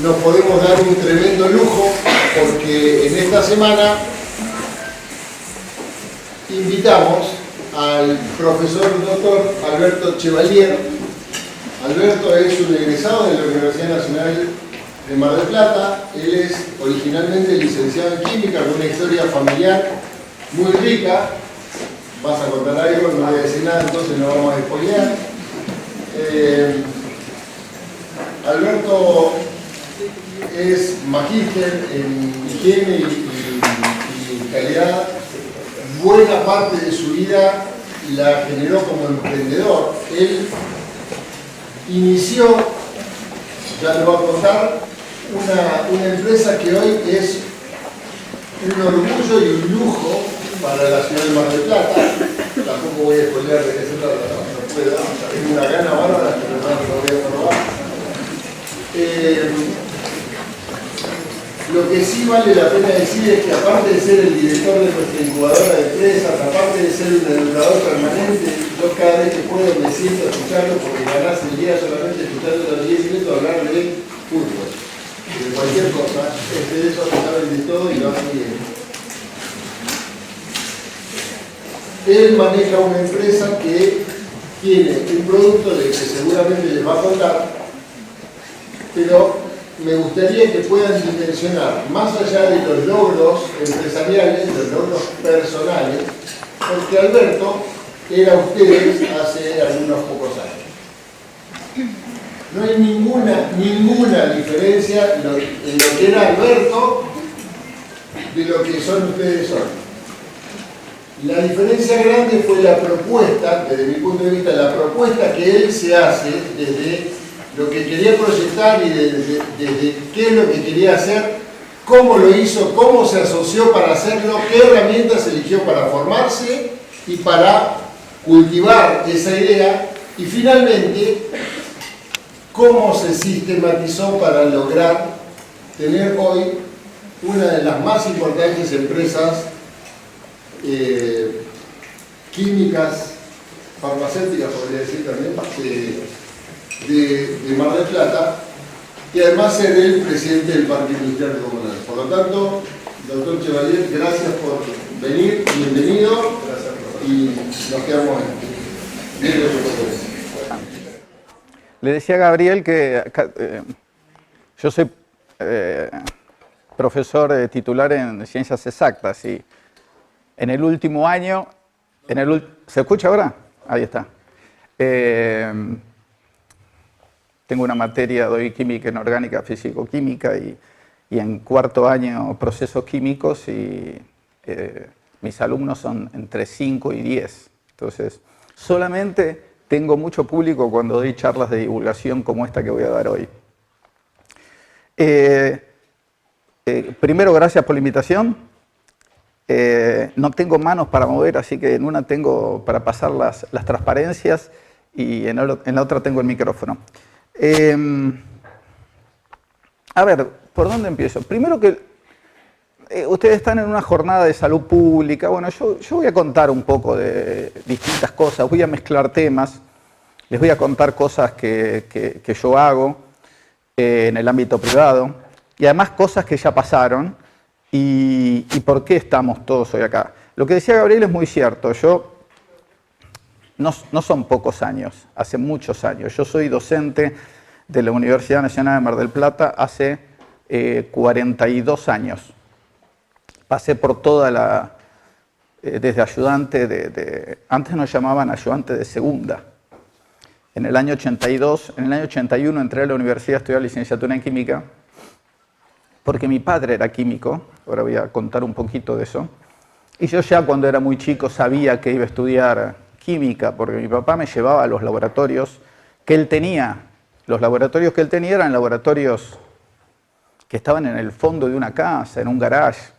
nos podemos dar un tremendo lujo porque en esta semana invitamos al profesor doctor Alberto Chevalier. Alberto es un egresado de la Universidad Nacional de Mar del Plata. Él es originalmente licenciado en Química con una historia familiar muy rica. Vas a contar algo, no voy a decir nada, entonces no vamos a spoilear. Alberto es magíster en higiene y calidad. Buena parte de su vida la generó como emprendedor. Él inició, ya le voy a contar, una empresa que hoy es un orgullo y un lujo para la ciudad de Mar del Plata. Tampoco voy a spoilear de qué se trata, no puedo, tengo una gana bárbara, pero no voy a probar. Lo que sí vale la pena decir es que aparte de ser el director de nuestra incubadora de empresas, aparte de ser un educador permanente, yo cada vez que puedo me siento a escucharlo porque ganás el día solamente escuchando los 10 minutos hablar de fútbol, de cualquier cosa, es de eso que saben de todo y lo hacen bien. Él maneja una empresa que tiene un producto del que seguramente les va a contar, pero me gustaría que puedan dimensionar, más allá de los logros empresariales, los logros personales, porque Alberto era ustedes hace algunos pocos años. No hay ninguna diferencia en lo que era Alberto de lo que son ustedes hoy. La diferencia grande fue la propuesta, desde mi punto de vista, la propuesta que él se hace desde lo que quería proyectar y desde qué es lo que quería hacer, cómo lo hizo, cómo se asoció para hacerlo, qué herramientas eligió para formarse y para cultivar esa idea, y finalmente cómo se sistematizó para lograr tener hoy una de las más importantes empresas químicas, farmacéuticas, podría decir también, de Mar del Plata, y además ser el presidente del Parque Industrial Comunal. Por lo tanto, doctor Chevalier, gracias por venir, bienvenido, y nos quedamos viendo su conferencia. Le decía a Gabriel que yo soy profesor titular en Ciencias Exactas y en el último año, ¿se escucha ahora? Ahí está. Tengo una materia, doy química inorgánica, físico-química y en cuarto año procesos químicos y mis alumnos son entre 5 y 10. Entonces, solamente tengo mucho público cuando doy charlas de divulgación como esta que voy a dar hoy. Primero, gracias por la invitación. No tengo manos para mover, así que en una tengo para pasar las transparencias y en la otra tengo el micrófono. A ver, ¿por dónde empiezo? Primero que ustedes están en una jornada de salud pública. Bueno, yo voy a contar un poco de distintas cosas, voy a mezclar temas, les voy a contar cosas que yo hago en el ámbito privado y además cosas que ya pasaron y por qué estamos todos hoy acá. Lo que decía Gabriel es muy cierto. No son pocos años, hace muchos años. Yo soy docente de la Universidad Nacional de Mar del Plata hace 42 años. Pasé por toda desde ayudante antes nos llamaban ayudante de segunda. En el año 82, en el año 81 entré a la universidad a estudiar licenciatura en química, porque mi padre era químico, ahora voy a contar un poquito de eso. Y yo ya cuando era muy chico sabía que iba a estudiar química, porque mi papá me llevaba a los laboratorios que él tenía. Los laboratorios que él tenía eran laboratorios que estaban en el fondo de una casa, en un garage,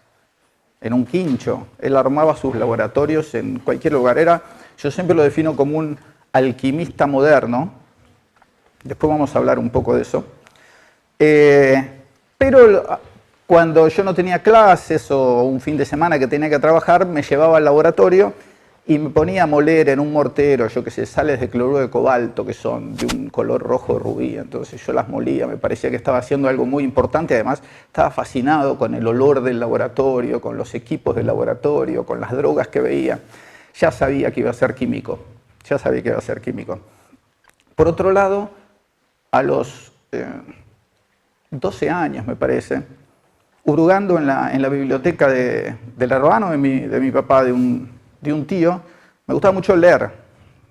en un quincho. Él armaba sus laboratorios en cualquier lugar. Yo siempre lo defino como un alquimista moderno. Después vamos a hablar un poco de eso. Pero cuando yo no tenía clases o un fin de semana que tenía que trabajar, me llevaba al laboratorio y me ponía a moler en un mortero, yo qué sé, sales de cloruro de cobalto que son de un color rojo rubí. Entonces yo las molía, me parecía que estaba haciendo algo muy importante. Además estaba fascinado con el olor del laboratorio, con los equipos del laboratorio, con las drogas que veía. Ya sabía que iba a ser químico, ya sabía que iba a ser químico. Por otro lado, a los 12 años, me parece, hurgando en la biblioteca del hermano de mi papá, de un tío, me gustaba mucho leer.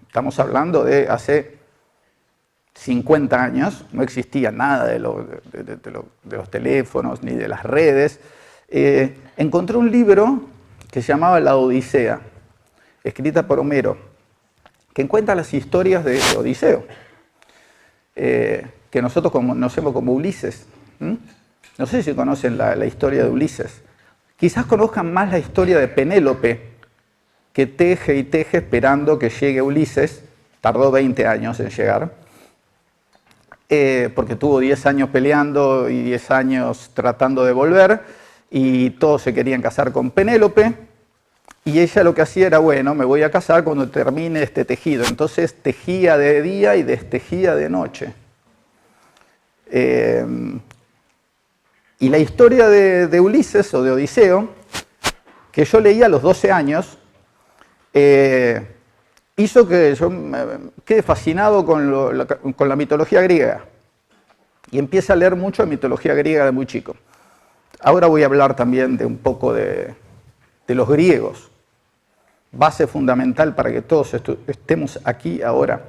Estamos hablando de hace 50 años, no existía nada de los teléfonos ni de las redes. Encontré un libro que se llamaba La Odisea, escrita por Homero, que cuenta las historias de Odiseo, que nosotros conocemos como Ulises. No sé si conocen la historia de Ulises. Quizás conozcan más la historia de Penélope, que teje y teje esperando que llegue Ulises. Tardó 20 años en llegar, porque tuvo 10 años peleando y 10 años tratando de volver, y todos se querían casar con Penélope, y ella lo que hacía era, bueno, me voy a casar cuando termine este tejido. Entonces tejía de día y destejía de noche. Y la historia de Ulises o de Odiseo, que yo leía a los 12 años, hizo que yo me quede fascinado con la mitología griega. Y empiece a leer mucho de mitología griega de muy chico. Ahora voy a hablar también de un poco de los griegos, base fundamental para que todos estemos aquí ahora.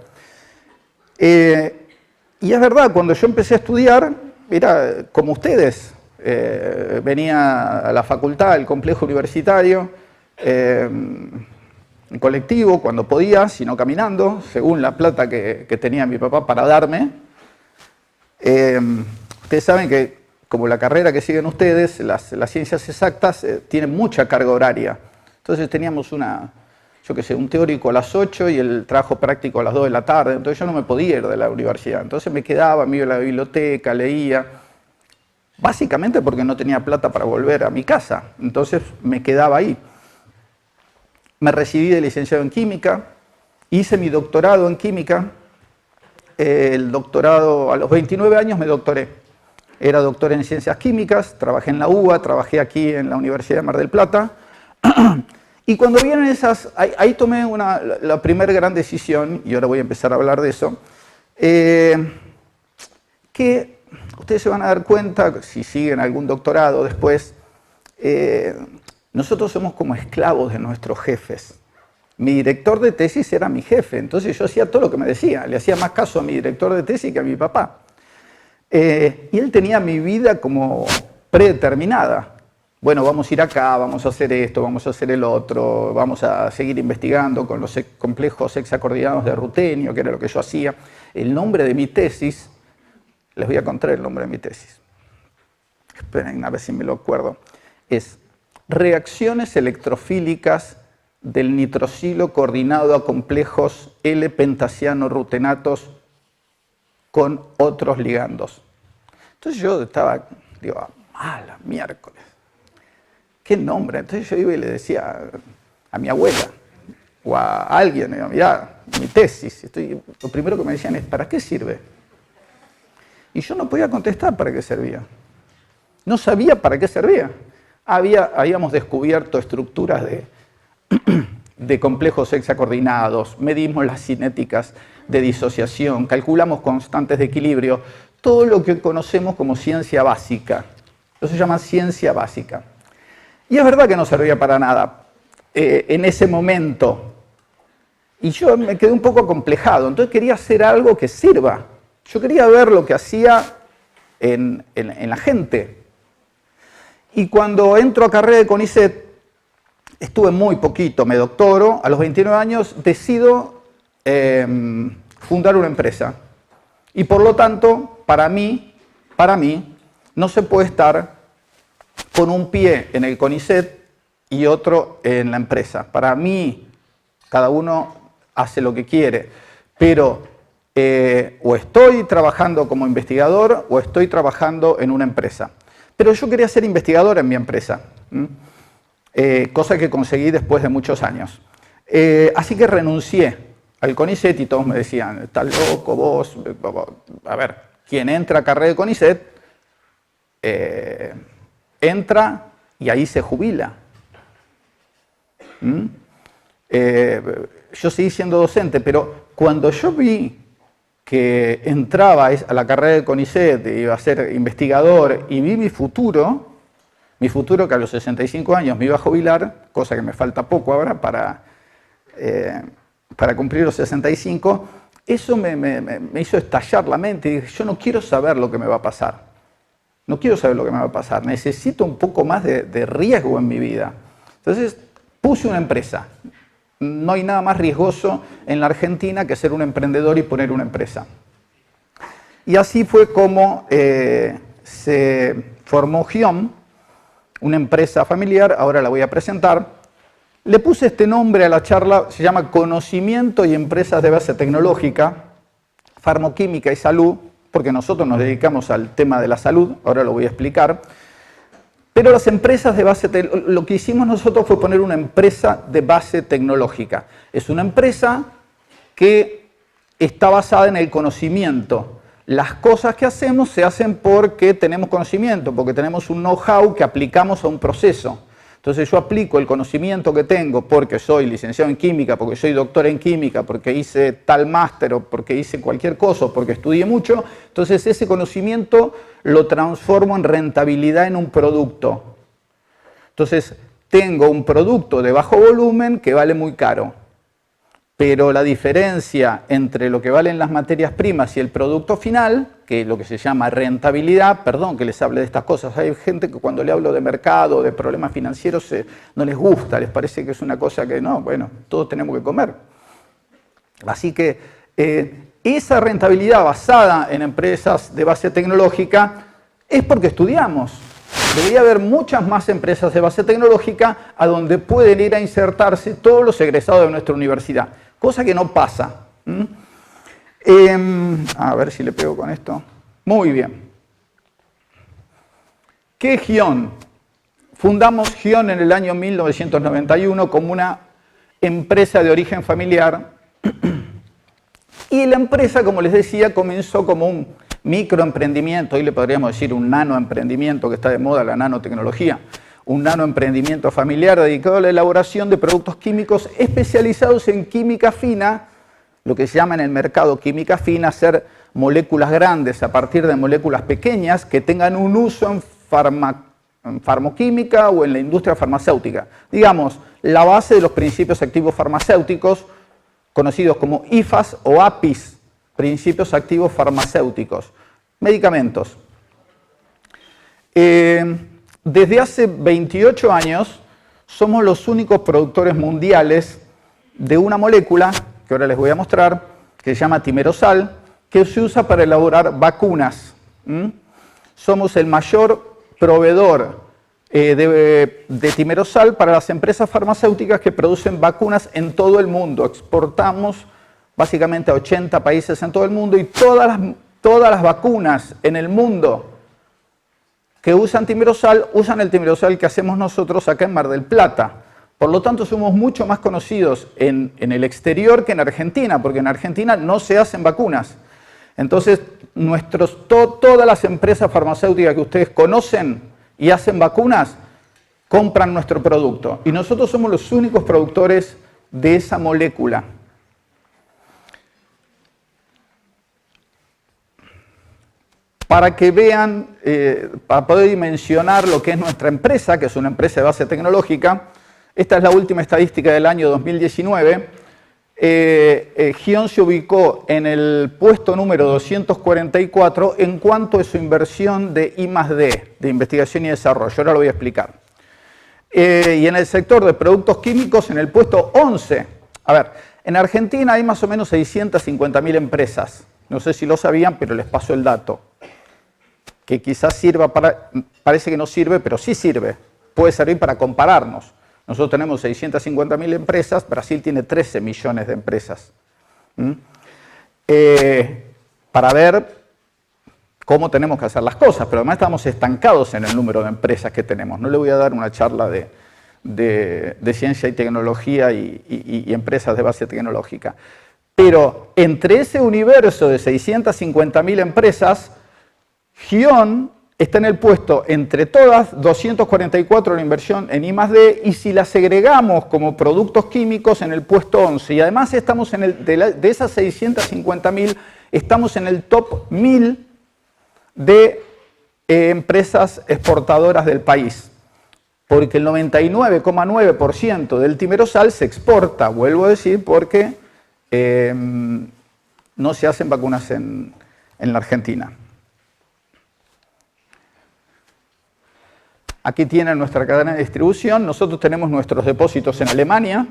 Y es verdad, cuando yo empecé a estudiar, era como ustedes. Venía a la facultad, al complejo universitario, en colectivo, cuando podía, si no caminando, según la plata que tenía mi papá para darme. Ustedes saben que, como la carrera que siguen ustedes, las ciencias exactas tienen mucha carga horaria. Entonces teníamos un teórico a las 8 y el trabajo práctico a las 2 de la tarde. Entonces yo no me podía ir de la universidad. Entonces me quedaba, me iba a la biblioteca, leía. Básicamente porque no tenía plata para volver a mi casa, entonces me quedaba ahí. Me recibí de licenciado en química, hice mi doctorado en química. El doctorado, a los 29 años me doctoré. Era doctor en ciencias químicas, trabajé en la UBA, trabajé aquí en la Universidad de Mar del Plata. Y cuando vienen esas, ahí tomé la primera gran decisión, y ahora voy a empezar a hablar de eso, que ustedes se van a dar cuenta, si siguen algún doctorado después, nosotros somos como esclavos de nuestros jefes. Mi director de tesis era mi jefe, entonces yo hacía todo lo que me decía, le hacía más caso a mi director de tesis que a mi papá. Y él tenía mi vida como predeterminada. Bueno, vamos a ir acá, vamos a hacer esto, vamos a hacer el otro, vamos a seguir investigando con los complejos hexacoordinados de rutenio, que era lo que yo hacía. El nombre de mi tesis, les voy a contar el nombre de mi tesis. Esperen a ver si me lo acuerdo. Es Reacciones electrofílicas del nitrosilo coordinado a complejos L-pentasiano-rutenatos con otros ligandos. Entonces yo estaba, digo, la miércoles. ¿Qué nombre? Entonces yo iba y le decía a mi abuela o a alguien, digo, mirá, mi tesis. Lo primero que me decían es, ¿para qué sirve? Y yo no podía contestar para qué servía. No sabía para qué servía. Habíamos descubierto estructuras de complejos hexacoordinados, medimos las cinéticas de disociación, calculamos constantes de equilibrio, todo lo que conocemos como ciencia básica. Eso se llama ciencia básica. Y es verdad que no servía para nada en ese momento. Y yo me quedé un poco acomplejado, entonces quería hacer algo que sirva. Yo quería ver lo que hacía en la gente. Y cuando entro a carrera de CONICET, estuve muy poquito, me doctoro, a los 29 años decido fundar una empresa. Y por lo tanto, para mí, no se puede estar con un pie en el CONICET y otro en la empresa. Para mí, cada uno hace lo que quiere, pero o estoy trabajando como investigador o estoy trabajando en una empresa. Pero yo quería ser investigador en mi empresa, cosa que conseguí después de muchos años. Así que renuncié al CONICET y todos me decían, estás loco vos. A ver, quien entra a carrera de CONICET, entra y ahí se jubila. Yo seguí siendo docente, pero cuando yo vi que entraba a la carrera de CONICET, iba a ser investigador, y vi mi futuro que a los 65 años me iba a jubilar, cosa que me falta poco ahora para cumplir los 65, eso me hizo estallar la mente y dije, yo no quiero saber lo que me va a pasar. No quiero saber lo que me va a pasar, necesito un poco más de riesgo en mi vida. Entonces puse una empresa. No hay nada más riesgoso en la Argentina que ser un emprendedor y poner una empresa. Y así fue como se formó GION, una empresa familiar, ahora la voy a presentar. Le puse este nombre a la charla, se llama Conocimiento y Empresas de Base Tecnológica, Farmoquímica y Salud, porque nosotros nos dedicamos al tema de la salud, ahora lo voy a explicar. Pero las empresas de base, lo que hicimos nosotros fue poner una empresa de base tecnológica. Es una empresa que está basada en el conocimiento. Las cosas que hacemos se hacen porque tenemos conocimiento, porque tenemos un know-how que aplicamos a un proceso. Entonces yo aplico el conocimiento que tengo porque soy licenciado en química, porque soy doctor en química, porque hice tal máster o porque hice cualquier cosa, o porque estudié mucho. Entonces ese conocimiento lo transformo en rentabilidad en un producto. Entonces tengo un producto de bajo volumen que vale muy caro. Pero la diferencia entre lo que valen las materias primas y el producto final, que es lo que se llama rentabilidad, perdón que les hable de estas cosas, hay gente que cuando le hablo de mercado, de problemas financieros, no les gusta, les parece que es una cosa que no, bueno, todos tenemos que comer. Así que esa rentabilidad basada en empresas de base tecnológica es porque estudiamos. Debería haber muchas más empresas de base tecnológica a donde pueden ir a insertarse todos los egresados de nuestra universidad. Cosa que no pasa. A ver si le pego con esto. Muy bien. ¿Qué es GION? Fundamos GION en el año 1991 como una empresa de origen familiar. Y la empresa, como les decía, comenzó como un microemprendimiento, hoy le podríamos decir un nanoemprendimiento, que está de moda la nanotecnología, un nanoemprendimiento familiar dedicado a la elaboración de productos químicos especializados en química fina, lo que se llama en el mercado química fina, hacer moléculas grandes a partir de moléculas pequeñas que tengan un uso en farmoquímica o en la industria farmacéutica. Digamos, la base de los principios activos farmacéuticos, conocidos como IFAs o APIs, principios activos farmacéuticos, medicamentos. Desde hace 28 años somos los únicos productores mundiales de una molécula, que ahora les voy a mostrar, que se llama timerosal, que se usa para elaborar vacunas. Somos el mayor proveedor de timerosal para las empresas farmacéuticas que producen vacunas en todo el mundo. Exportamos básicamente a 80 países en todo el mundo y todas las vacunas en el mundo que usan timerosal, usan el timerosal que hacemos nosotros acá en Mar del Plata. Por lo tanto, somos mucho más conocidos en el exterior que en Argentina, porque en Argentina no se hacen vacunas. Entonces, todas las empresas farmacéuticas que ustedes conocen y hacen vacunas, compran nuestro producto. Y nosotros somos los únicos productores de esa molécula. Para que vean, para poder dimensionar lo que es nuestra empresa, que es una empresa de base tecnológica, esta es la última estadística del año 2019. GION se ubicó en el puesto número 244 en cuanto a su inversión de I+D, de investigación y desarrollo. Ahora lo voy a explicar. Y en el sector de productos químicos en el puesto 11. A ver, en Argentina hay más o menos 650.000 empresas. No sé si lo sabían, pero les paso el dato. Que quizás sirva parece que no sirve, pero sí sirve. Puede servir para compararnos. Nosotros tenemos 650.000 empresas, Brasil tiene 13 millones de empresas. Para ver cómo tenemos que hacer las cosas, pero además estamos estancados en el número de empresas que tenemos. No le voy a dar una charla de ciencia y tecnología y empresas de base tecnológica. Pero entre ese universo de 650.000 empresas, GION está en el puesto, entre todas, 244 en inversión en I+D, y si las segregamos como productos químicos, en el puesto 11. Y además estamos de esas 650.000, estamos en el top 1000 de empresas exportadoras del país. Porque el 99,9% del timerosal se exporta, vuelvo a decir, porque no se hacen vacunas en la Argentina. Aquí tienen nuestra cadena de distribución. Nosotros tenemos nuestros depósitos en Alemania,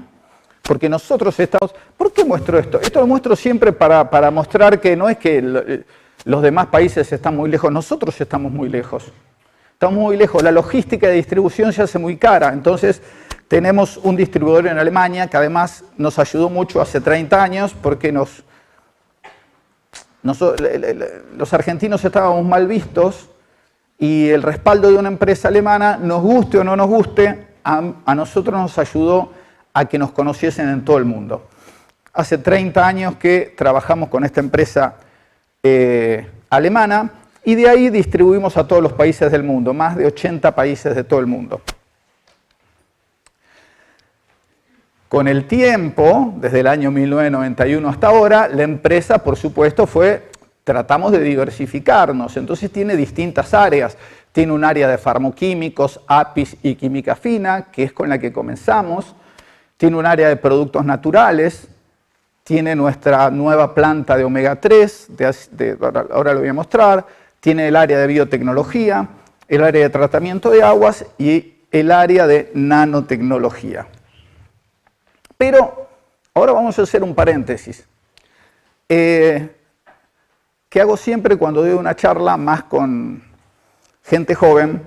porque nosotros estamos... ¿Por qué muestro esto? Esto lo muestro siempre para mostrar que no es que los demás países están muy lejos, nosotros estamos muy lejos. Estamos muy lejos. La logística de distribución se hace muy cara. Entonces, tenemos un distribuidor en Alemania que además nos ayudó mucho hace 30 años porque los argentinos estábamos mal vistos. Y el respaldo de una empresa alemana, nos guste o no nos guste, a nosotros nos ayudó a que nos conociesen en todo el mundo. Hace 30 años que trabajamos con esta empresa alemana y de ahí distribuimos a todos los países del mundo, más de 80 países de todo el mundo. Con el tiempo, desde el año 1991 hasta ahora, la empresa, por supuesto, tratamos de diversificarnos, entonces tiene distintas áreas. Tiene un área de farmoquímicos, APIs y química fina, que es con la que comenzamos. Tiene un área de productos naturales. Tiene nuestra nueva planta de omega 3, ahora lo voy a mostrar. Tiene el área de biotecnología, el área de tratamiento de aguas y el área de nanotecnología. Pero ahora vamos a hacer un paréntesis. Que hago siempre cuando doy una charla más con gente joven,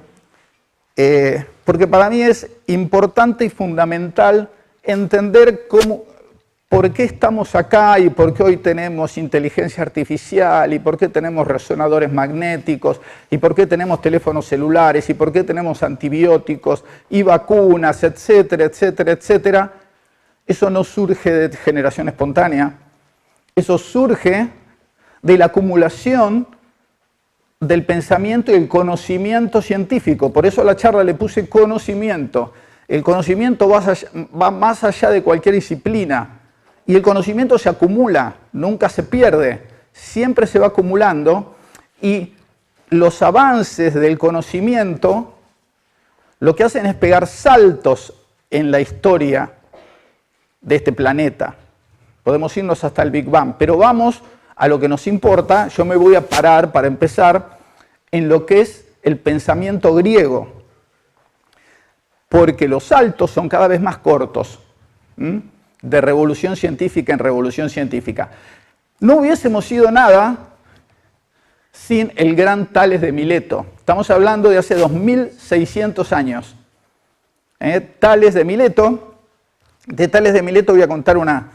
porque para mí es importante y fundamental entender por qué estamos acá y por qué hoy tenemos inteligencia artificial y por qué tenemos resonadores magnéticos y por qué tenemos teléfonos celulares y por qué tenemos antibióticos y vacunas, etcétera, etcétera, etcétera. Eso no surge de generación espontánea, eso surge de la acumulación del pensamiento y el conocimiento científico. Por eso a la charla le puse conocimiento. El conocimiento va más allá de cualquier disciplina. Y el conocimiento se acumula, nunca se pierde, siempre se va acumulando. Y los avances del conocimiento lo que hacen es pegar saltos en la historia de este planeta. Podemos irnos hasta el Big Bang, pero vamos a lo que nos importa. Yo me voy a parar, para empezar, en lo que es el pensamiento griego, porque los saltos son cada vez más cortos, de revolución científica en revolución científica. No hubiésemos sido nada sin el gran Tales de Mileto. Estamos hablando de hace 2600 años. Tales de Mileto. De Tales de Mileto voy a contar una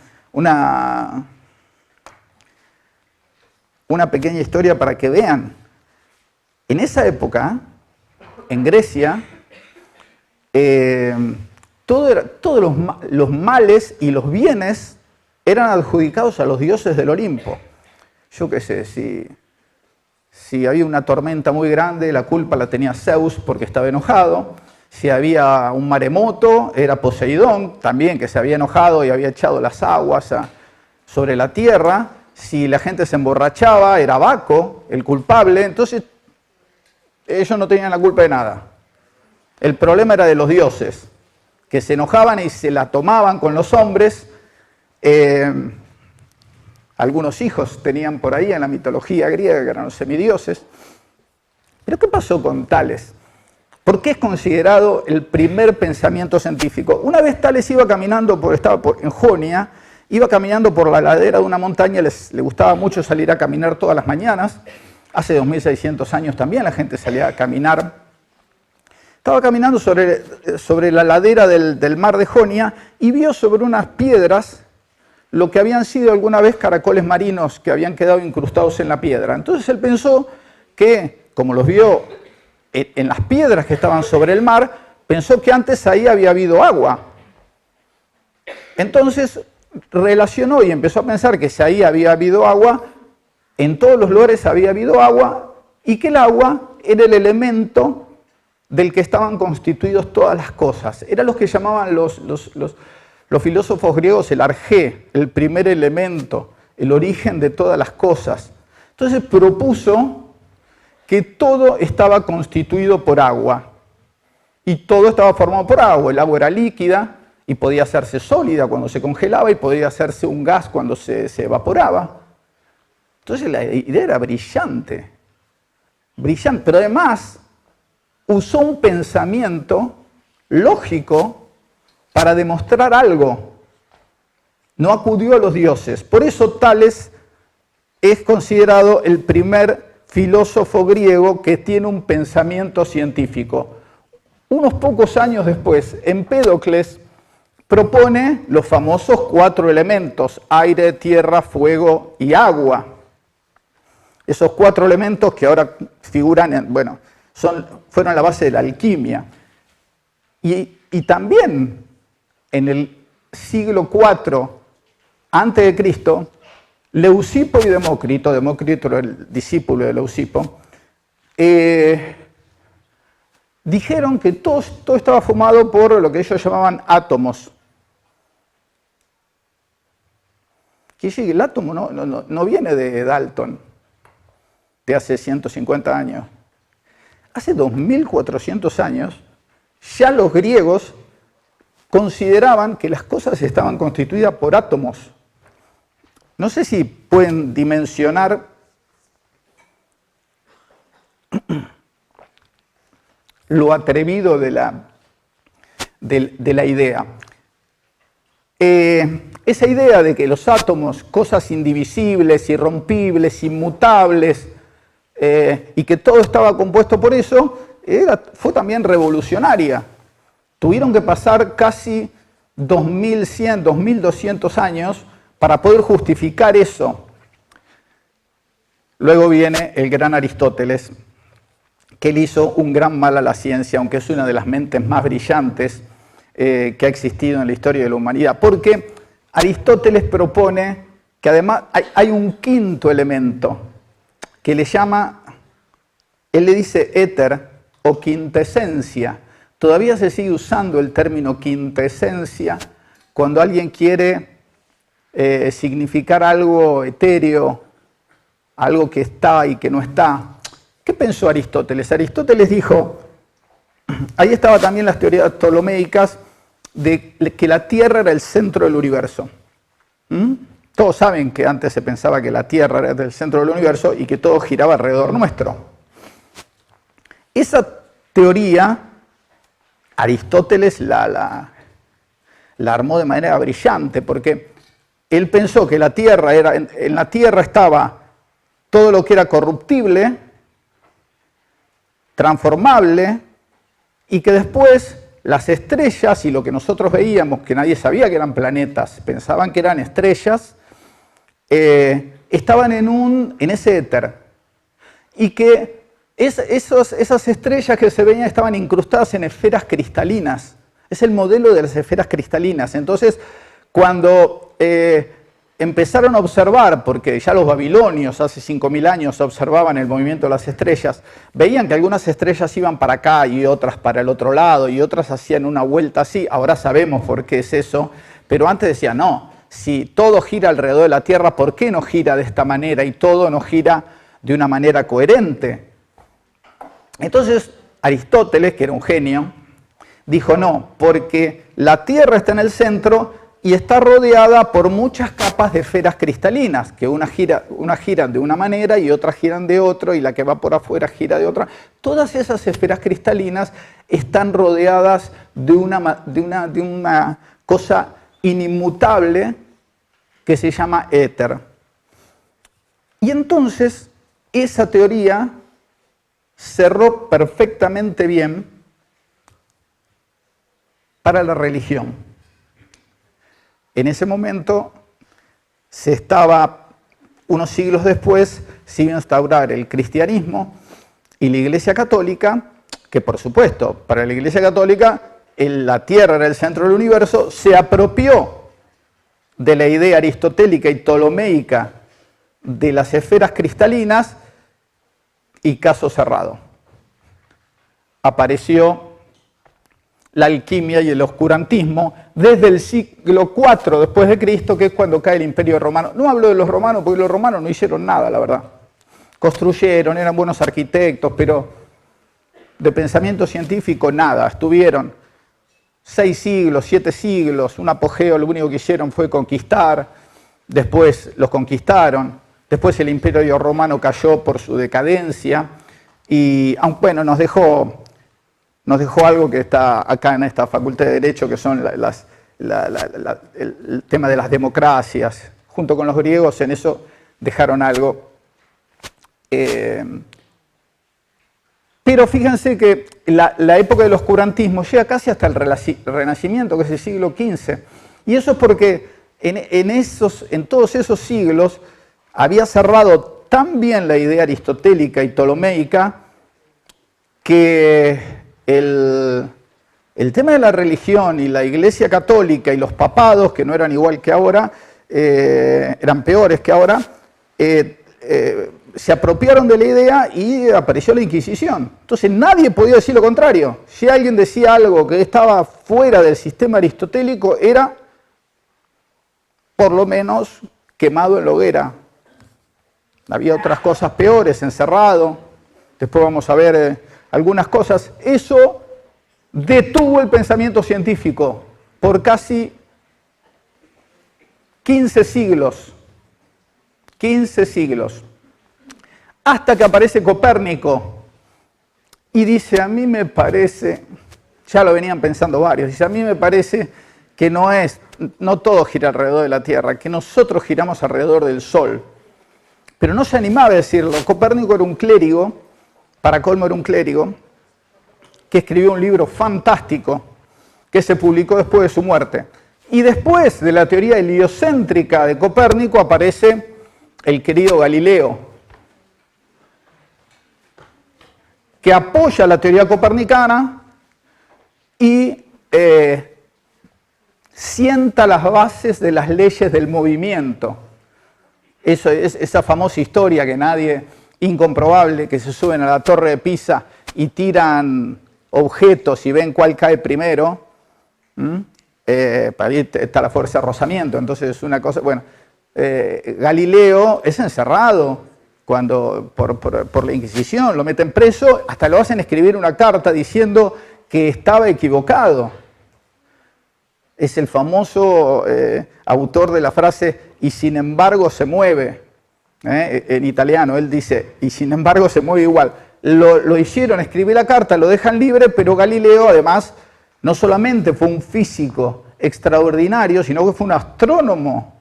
pequeña historia para que vean. En esa época, en Grecia, todos los males y los bienes eran adjudicados a los dioses del Olimpo. Yo qué sé, si había una tormenta muy grande, la culpa la tenía Zeus porque estaba enojado. Si había un maremoto, era Poseidón también, que se había enojado y había echado las aguas sobre la tierra. Si la gente se emborrachaba, era Baco el culpable. Entonces, ellos no tenían la culpa de nada. El problema era de los dioses, que se enojaban y se la tomaban con los hombres. Algunos hijos tenían por ahí en la mitología griega, que eran los semidioses. Pero ¿qué pasó con Tales? ¿Por qué es considerado el primer pensamiento científico? Una vez Tales iba caminando, estaba en Jonia, iba caminando por la ladera de una montaña, le gustaba mucho salir a caminar todas las mañanas. Hace 2600 años también la gente salía a caminar. Estaba caminando sobre la ladera del mar de Jonia y vio sobre unas piedras lo que habían sido alguna vez caracoles marinos que habían quedado incrustados en la piedra. Entonces él pensó que, como los vio en las piedras que estaban sobre el mar, pensó que antes ahí había habido agua. Entonces relacionó y empezó a pensar que si ahí había habido agua, en todos los lugares había habido agua y que el agua era el elemento del que estaban constituidos todas las cosas. Era lo que llamaban los filósofos griegos el arjé, el primer elemento, el origen de todas las cosas. Entonces propuso que todo estaba constituido por agua y todo estaba formado por agua. El agua era líquida y podía hacerse sólida cuando se congelaba y podía hacerse un gas cuando se evaporaba. Entonces la idea era brillante, brillante, pero además usó un pensamiento lógico para demostrar algo. No acudió a los dioses. Por eso Tales es considerado el primer filósofo griego que tiene un pensamiento científico. Unos pocos años después, Empédocles propone los famosos 4 elementos: aire, tierra, fuego y agua. Esos 4 elementos que ahora figuran, fueron la base de la alquimia. Y también en el siglo IV antes de Cristo, Leucipo y Demócrito era el discípulo de Leucipo, dijeron que todo estaba formado por lo que ellos llamaban átomos. Que el átomo no viene de Dalton, de hace 150 años. Hace 2400 años, ya los griegos consideraban que las cosas estaban constituidas por átomos. No sé si pueden dimensionar lo atrevido de la idea. Esa idea de que los átomos, cosas indivisibles, irrompibles, inmutables, y que todo estaba compuesto por eso, fue también revolucionaria. Tuvieron que pasar casi 2100, 2200 años para poder justificar eso. Luego viene el gran Aristóteles, que le hizo un gran mal a la ciencia, aunque es una de las mentes más brillantes que ha existido en la historia de la humanidad, porque Aristóteles propone que además hay un quinto elemento que le llama, él le dice éter o quintesencia. Todavía se sigue usando el término quintesencia cuando alguien quiere significar algo etéreo, algo que está y que no está. ¿Qué pensó Aristóteles? Aristóteles dijo, ahí estaba también las teorías ptolomeicas de que la Tierra era el centro del universo. Todos saben que antes se pensaba que la Tierra era el centro del universo y que todo giraba alrededor nuestro. Esa teoría, Aristóteles la armó de manera brillante, porque él pensó que en la Tierra estaba todo lo que era corruptible, transformable, y que después las estrellas y lo que nosotros veíamos, que nadie sabía que eran planetas, pensaban que eran estrellas, estaban en ese éter. Y que esas estrellas que se veían estaban incrustadas en esferas cristalinas. Es el modelo de las esferas cristalinas. Entonces, cuando empezaron a observar, porque ya los babilonios hace 5000 años observaban el movimiento de las estrellas, veían que algunas estrellas iban para acá y otras para el otro lado y otras hacían una vuelta así. Ahora sabemos por qué es eso, pero antes decían, no, si todo gira alrededor de la Tierra, ¿por qué no gira de esta manera y todo no gira de una manera coherente? Entonces Aristóteles, que era un genio, dijo no, porque la Tierra está en el centro y está rodeada por muchas capas de esferas cristalinas, que una giran de una manera y otras giran de otra, y la que va por afuera gira de otra. Todas esas esferas cristalinas están rodeadas de una cosa inmutable que se llama éter. Y entonces esa teoría cerró perfectamente bien para la religión. En ese momento unos siglos después, se iba a instaurar el cristianismo y la Iglesia Católica, que por supuesto, para la Iglesia Católica, la Tierra era el centro del universo, se apropió de la idea aristotélica y ptolomeica de las esferas cristalinas y caso cerrado. Apareció la alquimia y el oscurantismo desde el siglo IV después de Cristo, que es cuando cae el Imperio Romano. No hablo de los romanos porque los romanos no hicieron nada, la verdad. Construyeron, eran buenos arquitectos, pero de pensamiento científico nada. Estuvieron 6 siglos, 7 siglos, un apogeo, lo único que hicieron fue conquistar, después los conquistaron, después el Imperio Romano cayó por su decadencia y, bueno, nos dejó algo que está acá en esta Facultad de Derecho, que son el tema de las democracias. Junto con los griegos en eso dejaron algo. Pero fíjense que la época del oscurantismo llega casi hasta el Renacimiento, que es el siglo XV. Y eso es porque en todos esos siglos había cerrado tan bien la idea aristotélica y ptolomeica que el tema de la religión y la Iglesia Católica y los papados, que no eran igual que ahora, eran peores que ahora, se apropiaron de la idea y apareció la Inquisición. Entonces nadie podía decir lo contrario. Si alguien decía algo que estaba fuera del sistema aristotélico, era por lo menos quemado en la hoguera. Había otras cosas peores, encerrado. Después vamos a ver algunas cosas. Eso detuvo el pensamiento científico por casi 15 siglos. 15 siglos. Hasta que aparece Copérnico y dice, a mí me parece, ya lo venían pensando varios, dice, a mí me parece que no todo gira alrededor de la Tierra, que nosotros giramos alrededor del Sol. Pero no se animaba a decirlo. Copérnico era un clérigo, para colmo era un clérigo, que escribió un libro fantástico que se publicó después de su muerte. Y después de la teoría heliocéntrica de Copérnico aparece el querido Galileo, que apoya la teoría copernicana y sienta las bases de las leyes del movimiento. Eso es esa famosa historia que nadie, incomprobable, que se suben a la Torre de Pisa y tiran objetos y ven cuál cae primero. Para ahí está la fuerza de rozamiento, entonces es una cosa, bueno, Galileo es encerrado por la Inquisición, lo meten preso, hasta lo hacen escribir una carta diciendo que estaba equivocado. Es el famoso autor de la frase, y sin embargo se mueve, en italiano, él dice, y sin embargo se mueve igual. Lo hicieron escribir la carta, lo dejan libre, pero Galileo además no solamente fue un físico extraordinario, sino que fue un astrónomo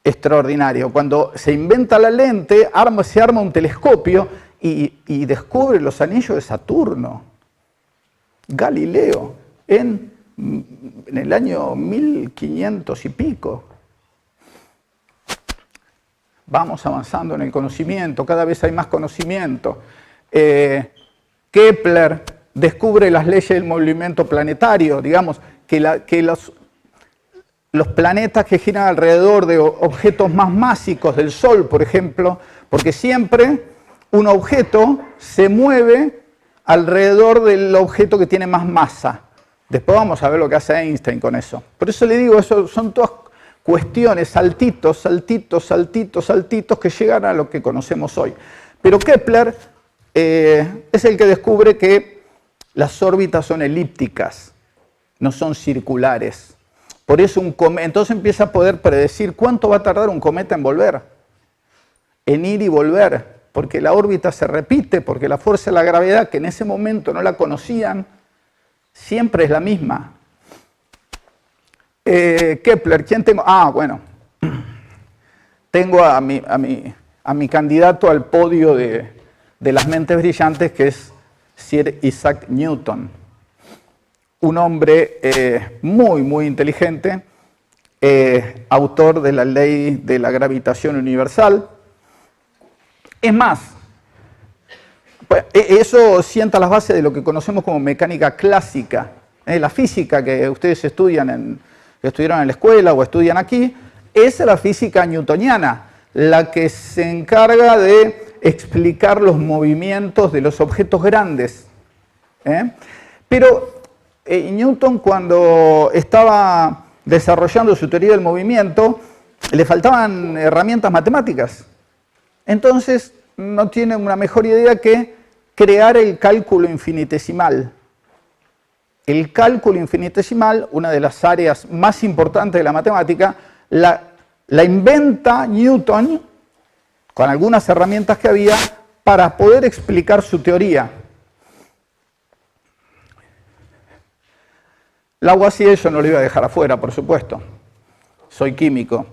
extraordinario. Cuando se inventa la lente, se arma un telescopio y descubre los anillos de Saturno. Galileo, en el año 1500 y pico. Vamos avanzando en el conocimiento, cada vez hay más conocimiento. Kepler descubre las leyes del movimiento planetario, digamos, que los planetas que giran alrededor de objetos más másicos del Sol, por ejemplo, porque siempre un objeto se mueve alrededor del objeto que tiene más masa. Después vamos a ver lo que hace Einstein con eso. Por eso le digo, eso son todas cuestiones, saltitos, saltitos, saltitos, saltitos, que llegan a lo que conocemos hoy. Pero Kepler es el que descubre que las órbitas son elípticas, no son circulares. Por eso entonces empieza a poder predecir cuánto va a tardar un cometa en volver, en ir y volver, porque la órbita se repite, porque la fuerza de la gravedad, que en ese momento no la conocían, siempre es la misma. Kepler, ¿quién tengo? Ah, bueno, tengo a mi candidato al podio de las mentes brillantes, que es Sir Isaac Newton. Un hombre muy, muy inteligente, autor de la ley de la gravitación universal. Es más, Pues, eso sienta las bases de lo que conocemos como mecánica clásica. La física que ustedes estudian que estudiaron en la escuela o estudian aquí, es la física newtoniana, la que se encarga de explicar los movimientos de los objetos grandes. Pero Newton, cuando estaba desarrollando su teoría del movimiento, le faltaban herramientas matemáticas. Entonces, no tiene una mejor idea que crear el cálculo infinitesimal. El cálculo infinitesimal, una de las áreas más importantes de la matemática, la inventa Newton con algunas herramientas que había para poder explicar su teoría. Lavoisier yo no lo iba a dejar afuera, por supuesto. Soy químico.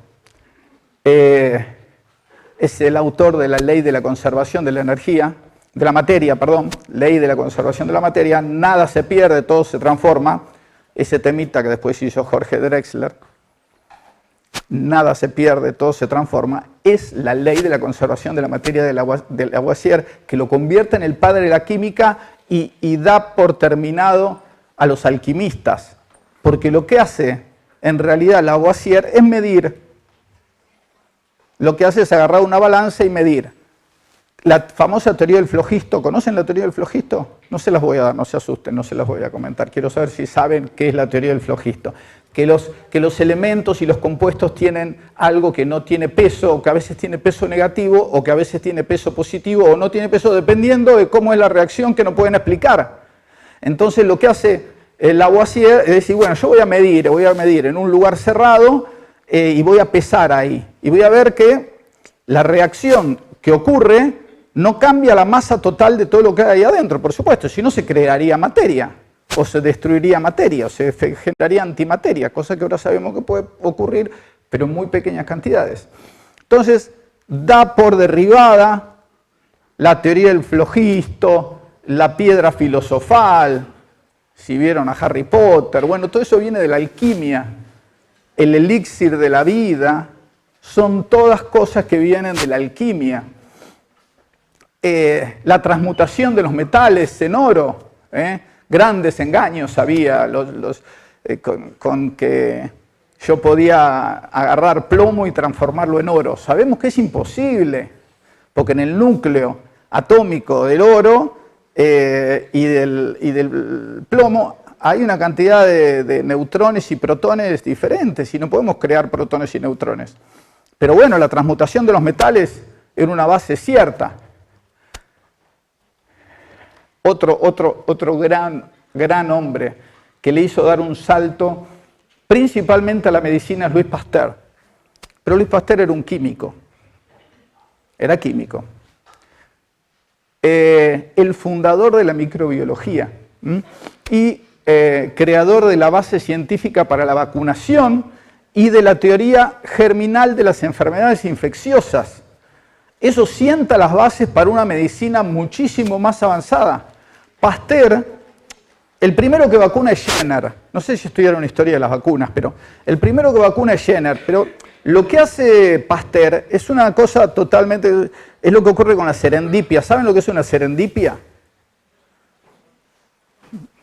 Es el autor de la ley de la conservación de la energía, de la materia, perdón, ley de la conservación de la materia, nada se pierde, todo se transforma, ese temita que después hizo Jorge Drexler, nada se pierde, todo se transforma, es la ley de la conservación de la materia de Lavoisier, que lo convierte en el padre de la química y da por terminado a los alquimistas, porque lo que hace en realidad Lavoisier es medir, lo que hace es agarrar una balanza y medir. La famosa teoría del flogisto, ¿conocen la teoría del flogisto? No se las voy a dar, no se asusten, no se las voy a comentar. Quiero saber si saben qué es la teoría del flogisto. Que los elementos y los compuestos tienen algo que no tiene peso, o que a veces tiene peso negativo, o que a veces tiene peso positivo, o no tiene peso, dependiendo de cómo es la reacción que no pueden explicar. Entonces lo que hace Lavoisier es decir, bueno, yo voy a medir en un lugar cerrado y voy a pesar ahí. Y voy a ver que la reacción que ocurre no cambia la masa total de todo lo que hay ahí adentro, por supuesto, si no se crearía materia, o se destruiría materia, o se generaría antimateria, cosa que ahora sabemos que puede ocurrir, pero en muy pequeñas cantidades. Entonces, da por derribada la teoría del flogisto, la piedra filosofal, si vieron a Harry Potter, bueno, todo eso viene de la alquimia, el elixir de la vida, son todas cosas que vienen de la alquimia. La transmutación de los metales en oro, grandes engaños había con que yo podía agarrar plomo y transformarlo en oro. Sabemos que es imposible, porque en el núcleo atómico del oro y del plomo hay una cantidad de neutrones y protones diferentes y no podemos crear protones y neutrones. Pero bueno, la transmutación de los metales era una base cierta. Otro gran hombre que le hizo dar un salto principalmente a la medicina es Louis Pasteur. Pero Louis Pasteur era un químico. Era químico. El fundador de la microbiología y creador de la base científica para la vacunación y de la teoría germinal de las enfermedades infecciosas. Eso sienta las bases para una medicina muchísimo más avanzada. Pasteur, el primero que vacuna es Jenner. No sé si estudiaron historia de las vacunas, pero el primero que vacuna es Jenner. Pero lo que hace Pasteur es una cosa totalmente... Es lo que ocurre con la serendipia. ¿Saben lo que es una serendipia?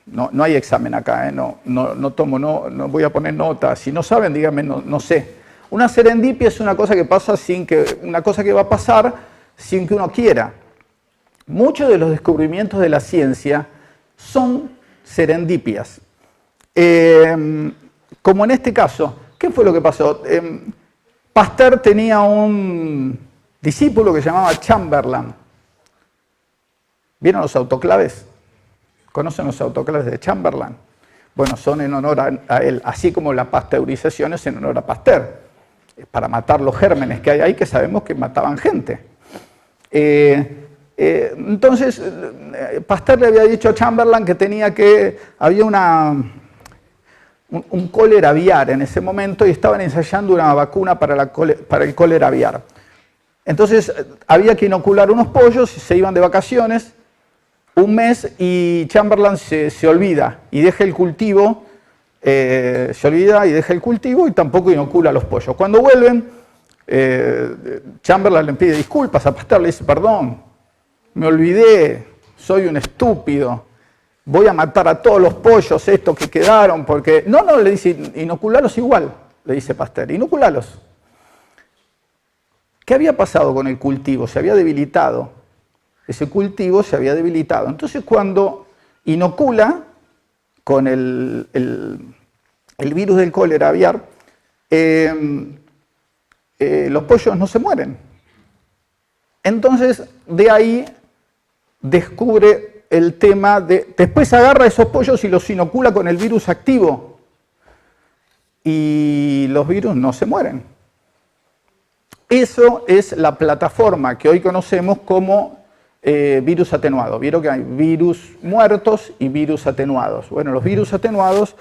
No hay examen acá, no voy a poner nota. Si no saben, díganme, no sé. Una serendipia es una cosa que pasa una cosa que va a pasar sin que uno quiera. Muchos de los descubrimientos de la ciencia son serendipias. Como en este caso, ¿qué fue lo que pasó? Pasteur tenía un discípulo que se llamaba Chamberlain. ¿Vieron los autoclaves? ¿Conocen los autoclaves de Chamberlain? Bueno, son en honor a él, así como la pasteurización es en honor a Pasteur, para matar los gérmenes que hay ahí, que sabemos que mataban gente. Entonces, Pasteur le había dicho a Chamberlain que había un cólera aviar en ese momento y estaban ensayando una vacuna para el cólera aviar. Entonces, había que inocular unos pollos y se iban de vacaciones un mes y Chamberlain se olvida y deja el cultivo, y tampoco inocula los pollos. Cuando vuelven, Chamberlain le pide disculpas a Pasteur, le dice, perdón, me olvidé, soy un estúpido, voy a matar a todos los pollos estos que quedaron, porque... No, le dice, inoculalos igual, le dice Pasteur, inoculalos. ¿Qué había pasado con el cultivo? Se había debilitado. Ese cultivo se había debilitado. Entonces, cuando inocula con el virus del cólera aviar, los pollos no se mueren. Entonces, de ahí descubre el tema de... Después agarra esos pollos y los inocula con el virus activo. Y los virus no se mueren. Eso es la plataforma que hoy conocemos como virus atenuado. Vieron que hay virus muertos y virus atenuados. Bueno, los virus atenuados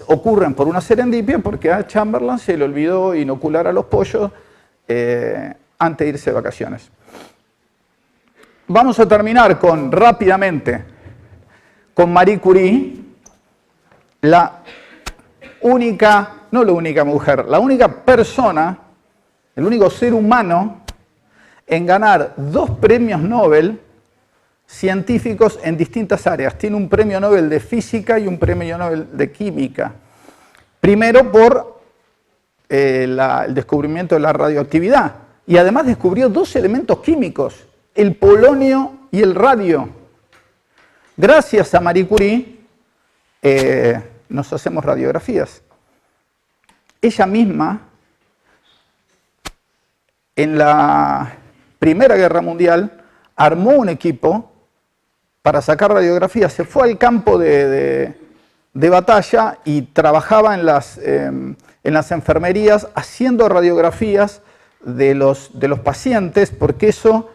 ocurren por una serendipia porque a Chamberlain se le olvidó inocular a los pollos antes de irse de vacaciones. Vamos a terminar rápidamente con Marie Curie, la única, no la única mujer, la única persona, el único ser humano en ganar 2 premios Nobel científicos en distintas áreas. Tiene un premio Nobel de física y un premio Nobel de química. Primero por el descubrimiento de la radioactividad. Y además descubrió 2 elementos químicos, el polonio y el radio. Gracias a Marie Curie nos hacemos radiografías. Ella misma, en la Primera Guerra Mundial, armó un equipo para sacar radiografías. Se fue al campo de batalla y trabajaba en las enfermerías haciendo radiografías de los pacientes, porque eso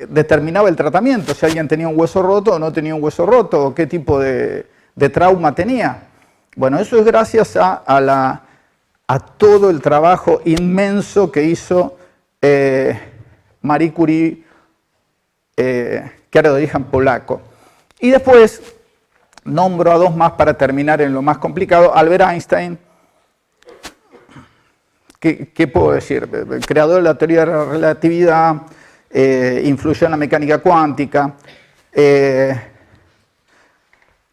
determinaba el tratamiento, si alguien tenía un hueso roto o no tenía un hueso roto, o qué tipo de trauma tenía. Bueno, eso es gracias a todo el trabajo inmenso que hizo Marie Curie, que era de origen polaco. Y después nombro a 2 más para terminar en lo más complicado. Albert Einstein, ¿qué puedo decir? El creador de la teoría de la relatividad, influyó en la mecánica cuántica,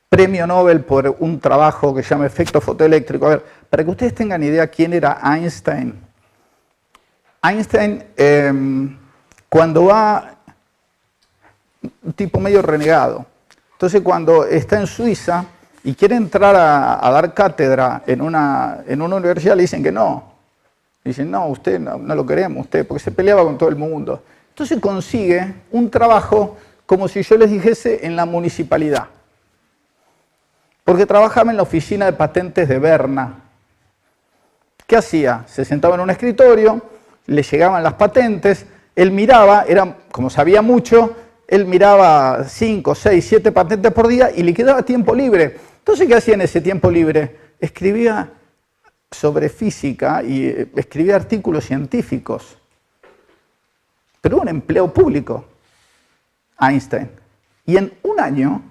premio Nobel por un trabajo que se llama efecto fotoeléctrico. A ver, para que ustedes tengan idea quién era Einstein. Einstein, cuando va, un tipo medio renegado, entonces cuando está en Suiza y quiere entrar a dar cátedra en una universidad, le dicen que no. Dicen, no, usted no lo queremos, usted, porque se peleaba con todo el mundo. Entonces consigue un trabajo, como si yo les dijese, en la municipalidad. Porque trabajaba en la oficina de patentes de Berna. ¿Qué hacía? Se sentaba en un escritorio, le llegaban las patentes, él miraba, como sabía mucho, él miraba 5, 6, 7 patentes por día y le quedaba tiempo libre. Entonces, ¿qué hacía en ese tiempo libre? Escribía sobre física y escribía artículos científicos. Pero un empleo público, Einstein. Y en un año,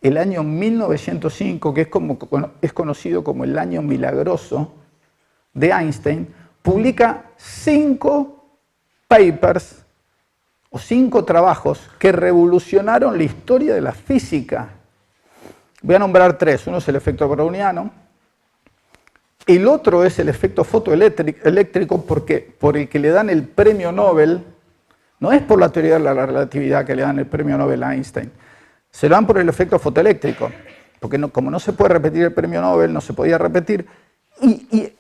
el año 1905, que es conocido como el año milagroso de Einstein, publica 5 papers o 5 trabajos que revolucionaron la historia de la física. Voy a nombrar 3. Uno es el efecto browniano. El otro es el efecto fotoeléctrico, porque por el que le dan el premio Nobel, no es por la teoría de la relatividad que le dan el premio Nobel a Einstein, se lo dan por el efecto fotoeléctrico, porque como no se puede repetir el premio Nobel, no se podía repetir. Y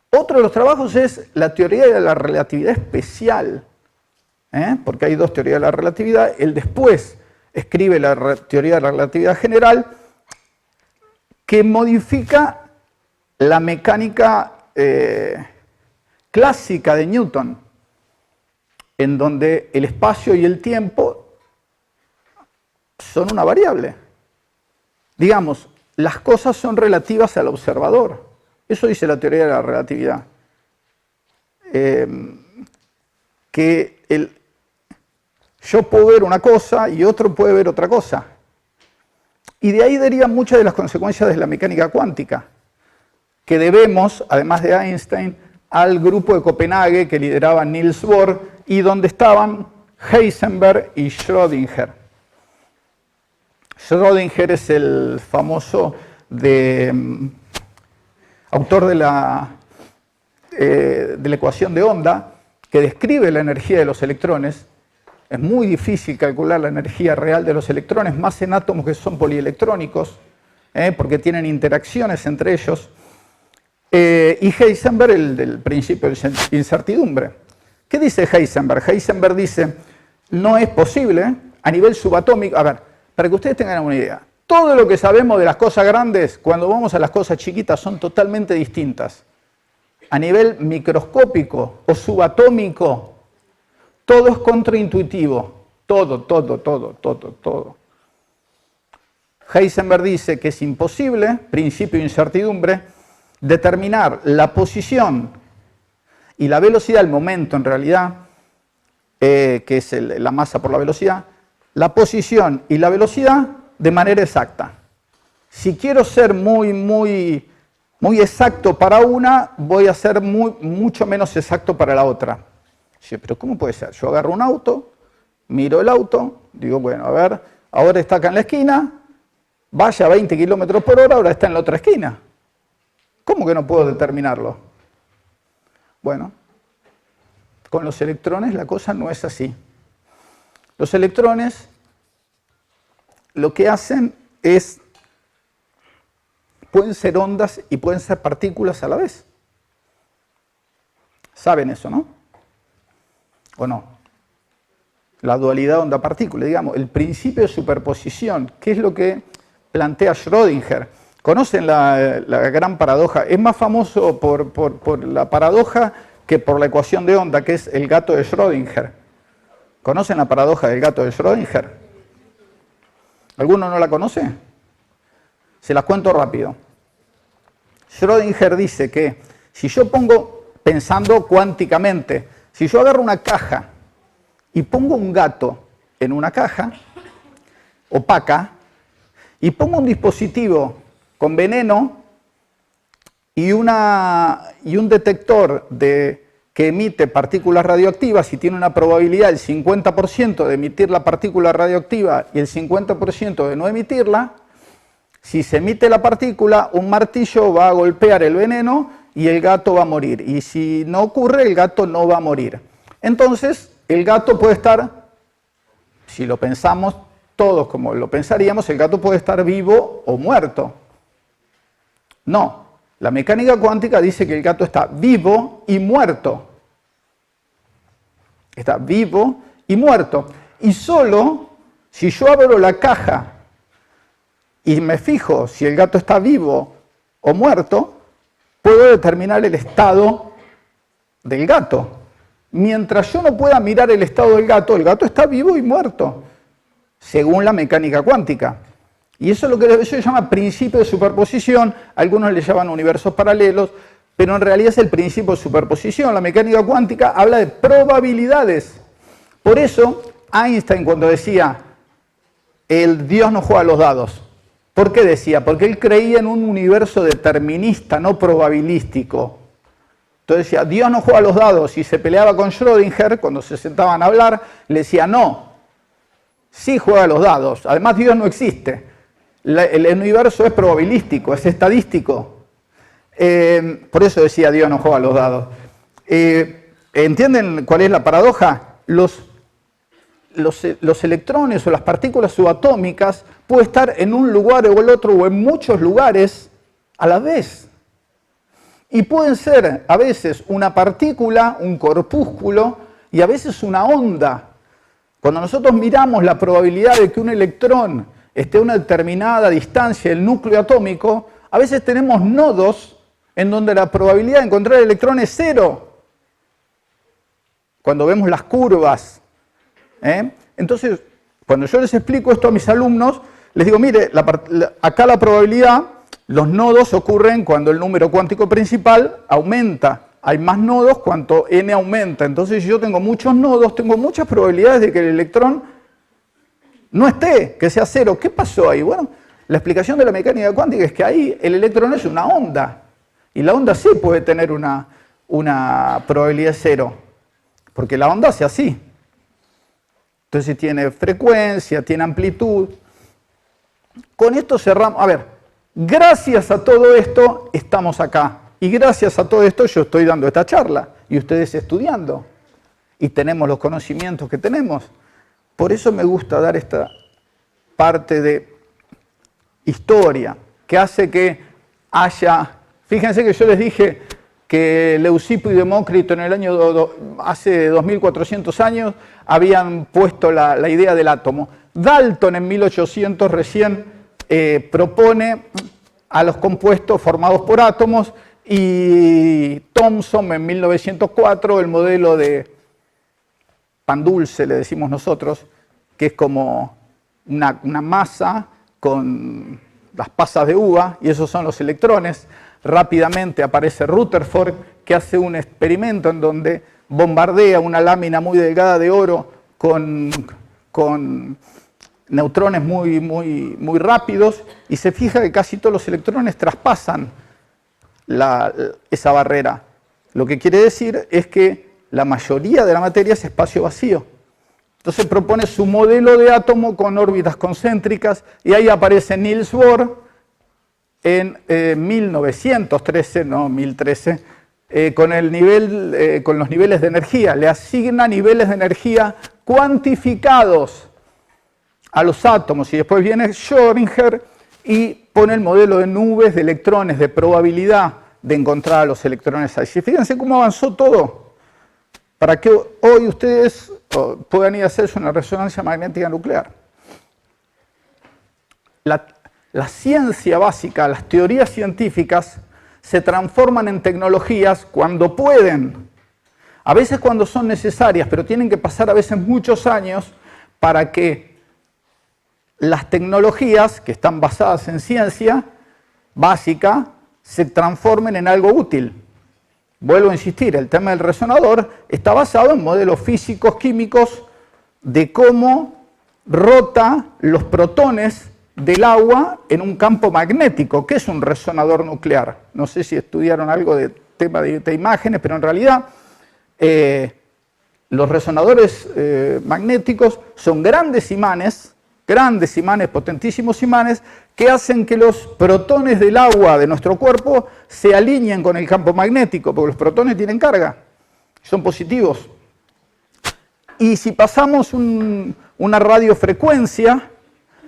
otro de los trabajos es la teoría de la relatividad especial, porque hay 2 teorías de la relatividad. Él después escribe la teoría de la relatividad general, que modifica la mecánica clásica de Newton, en donde el espacio y el tiempo son una variable. Digamos, las cosas son relativas al observador. Eso dice la teoría de la relatividad. Yo puedo ver una cosa y otro puede ver otra cosa. Y de ahí derivan muchas de las consecuencias de la mecánica cuántica, que debemos, además de Einstein, al grupo de Copenhague que lideraba Niels Bohr y donde estaban Heisenberg y Schrödinger. Schrödinger es el famoso autor de la ecuación de onda que describe la energía de los electrones. Es muy difícil calcular la energía real de los electrones, más en átomos que son polielectrónicos, porque tienen interacciones entre ellos. Y Heisenberg, el del principio de incertidumbre. ¿Qué dice Heisenberg? Heisenberg dice, no es posible a nivel subatómico. A ver, para que ustedes tengan una idea, todo lo que sabemos de las cosas grandes, cuando vamos a las cosas chiquitas, son totalmente distintas. A nivel microscópico o subatómico, todo es contraintuitivo. Todo. Heisenberg dice que es imposible, principio de incertidumbre, determinar la posición y la velocidad, el momento en realidad, que es la masa por la velocidad, la posición y la velocidad de manera exacta. Si quiero ser muy exacto para una, voy a ser mucho menos exacto para la otra. Sí, pero ¿cómo puede ser? Yo agarro un auto, miro el auto, digo, bueno, a ver, ahora está acá en la esquina, vaya a 20 kilómetros por hora, ahora está en la otra esquina. ¿Cómo que no puedo determinarlo? Bueno, con los electrones la cosa no es así. Los electrones lo que hacen es, pueden ser ondas y pueden ser partículas a la vez. ¿Saben eso, no? ¿O no? La dualidad onda-partícula, digamos, el principio de superposición, ¿qué es lo que plantea Schrödinger? ¿Conocen la gran paradoja? Es más famoso por la paradoja que por la ecuación de onda, que es el gato de Schrödinger. ¿Conocen la paradoja del gato de Schrödinger? ¿Alguno no la conoce? Se las cuento rápido. Schrödinger dice que si yo pongo, pensando cuánticamente, si yo agarro una caja y pongo un gato en una caja opaca y pongo un dispositivo con veneno y un detector que emite partículas radioactivas y tiene una probabilidad del 50% de emitir la partícula radioactiva y el 50% de no emitirla, si se emite la partícula, un martillo va a golpear el veneno y el gato va a morir. Y si no ocurre, el gato no va a morir. Entonces, el gato puede estar, si lo pensamos todos como lo pensaríamos, el gato puede estar vivo o muerto. No, la mecánica cuántica dice que el gato está vivo y muerto. Está vivo y muerto. Y solo si yo abro la caja y me fijo si el gato está vivo o muerto, puedo determinar el estado del gato. Mientras yo no pueda mirar el estado del gato está vivo y muerto, según la mecánica cuántica. Y eso es lo que se llama principio de superposición, algunos le llaman universos paralelos, pero en realidad es el principio de superposición. La mecánica cuántica habla de probabilidades. Por eso Einstein, cuando decía, el Dios no juega a los dados, ¿por qué decía? Porque él creía en un universo determinista, no probabilístico. Entonces decía, Dios no juega a los dados, y se peleaba con Schrödinger, cuando se sentaban a hablar, le decía, no, sí juega a los dados, además Dios no existe. El universo es probabilístico, es estadístico. Por eso decía Dios no juega a los dados. ¿Entienden cuál es la paradoja? Los electrones o las partículas subatómicas pueden estar en un lugar o el otro o en muchos lugares a la vez. Y pueden ser a veces una partícula, un corpúsculo y a veces una onda. Cuando nosotros miramos la probabilidad de que un electrón esté a una determinada distancia del núcleo atómico, a veces tenemos nodos en donde la probabilidad de encontrar el electrón es 0. Cuando vemos las curvas. Entonces, cuando yo les explico esto a mis alumnos, les digo, mire, acá la probabilidad, los nodos ocurren cuando el número cuántico principal aumenta. Hay más nodos cuanto n aumenta. Entonces, si yo tengo muchos nodos, tengo muchas probabilidades de que el electrón no esté, que sea 0. ¿Qué pasó ahí? Bueno, la explicación de la mecánica cuántica es que ahí el electrón es una onda. Y la onda sí puede tener una probabilidad 0. Porque la onda hace así. Entonces tiene frecuencia, tiene amplitud. Con esto cerramos. A ver, gracias a todo esto estamos acá. Y gracias a todo esto yo estoy dando esta charla y ustedes estudiando. Y tenemos los conocimientos que tenemos. Por eso me gusta dar esta parte de historia, que hace que haya... Fíjense que yo les dije que Leucipo y Demócrito en el año hace 2400 años habían puesto la idea del átomo. Dalton en 1800 recién propone a los compuestos formados por átomos y Thomson en 1904 el modelo de pan dulce, le decimos nosotros, que es como una masa con las pasas de uva y esos son los electrones. Rápidamente aparece Rutherford, que hace un experimento en donde bombardea una lámina muy delgada de oro con neutrones muy rápidos y se fija que casi todos los electrones traspasan esa barrera. Lo que quiere decir es que la mayoría de la materia es espacio vacío. Entonces propone su modelo de átomo con órbitas concéntricas y ahí aparece Niels Bohr en 1913, no 1013, con los niveles de energía. Le asigna niveles de energía cuantificados a los átomos y después viene Schrödinger y pone el modelo de nubes de electrones, de probabilidad de encontrar a los electrones allí. Fíjense cómo avanzó todo para que hoy ustedes puedan ir a hacerse una resonancia magnética nuclear. La ciencia básica, las teorías científicas se transforman en tecnologías cuando pueden, a veces cuando son necesarias, pero tienen que pasar a veces muchos años para que las tecnologías que están basadas en ciencia básica se transformen en algo útil. Vuelvo a insistir, el tema del resonador está basado en modelos físicos, químicos, de cómo rota los protones del agua en un campo magnético. ¿Qué es un resonador nuclear? No sé si estudiaron algo de tema de imágenes, pero en realidad los resonadores magnéticos son grandes imanes, potentísimos imanes, que hacen que los protones del agua de nuestro cuerpo se alineen con el campo magnético, porque los protones tienen carga, son positivos. Y si pasamos una radiofrecuencia,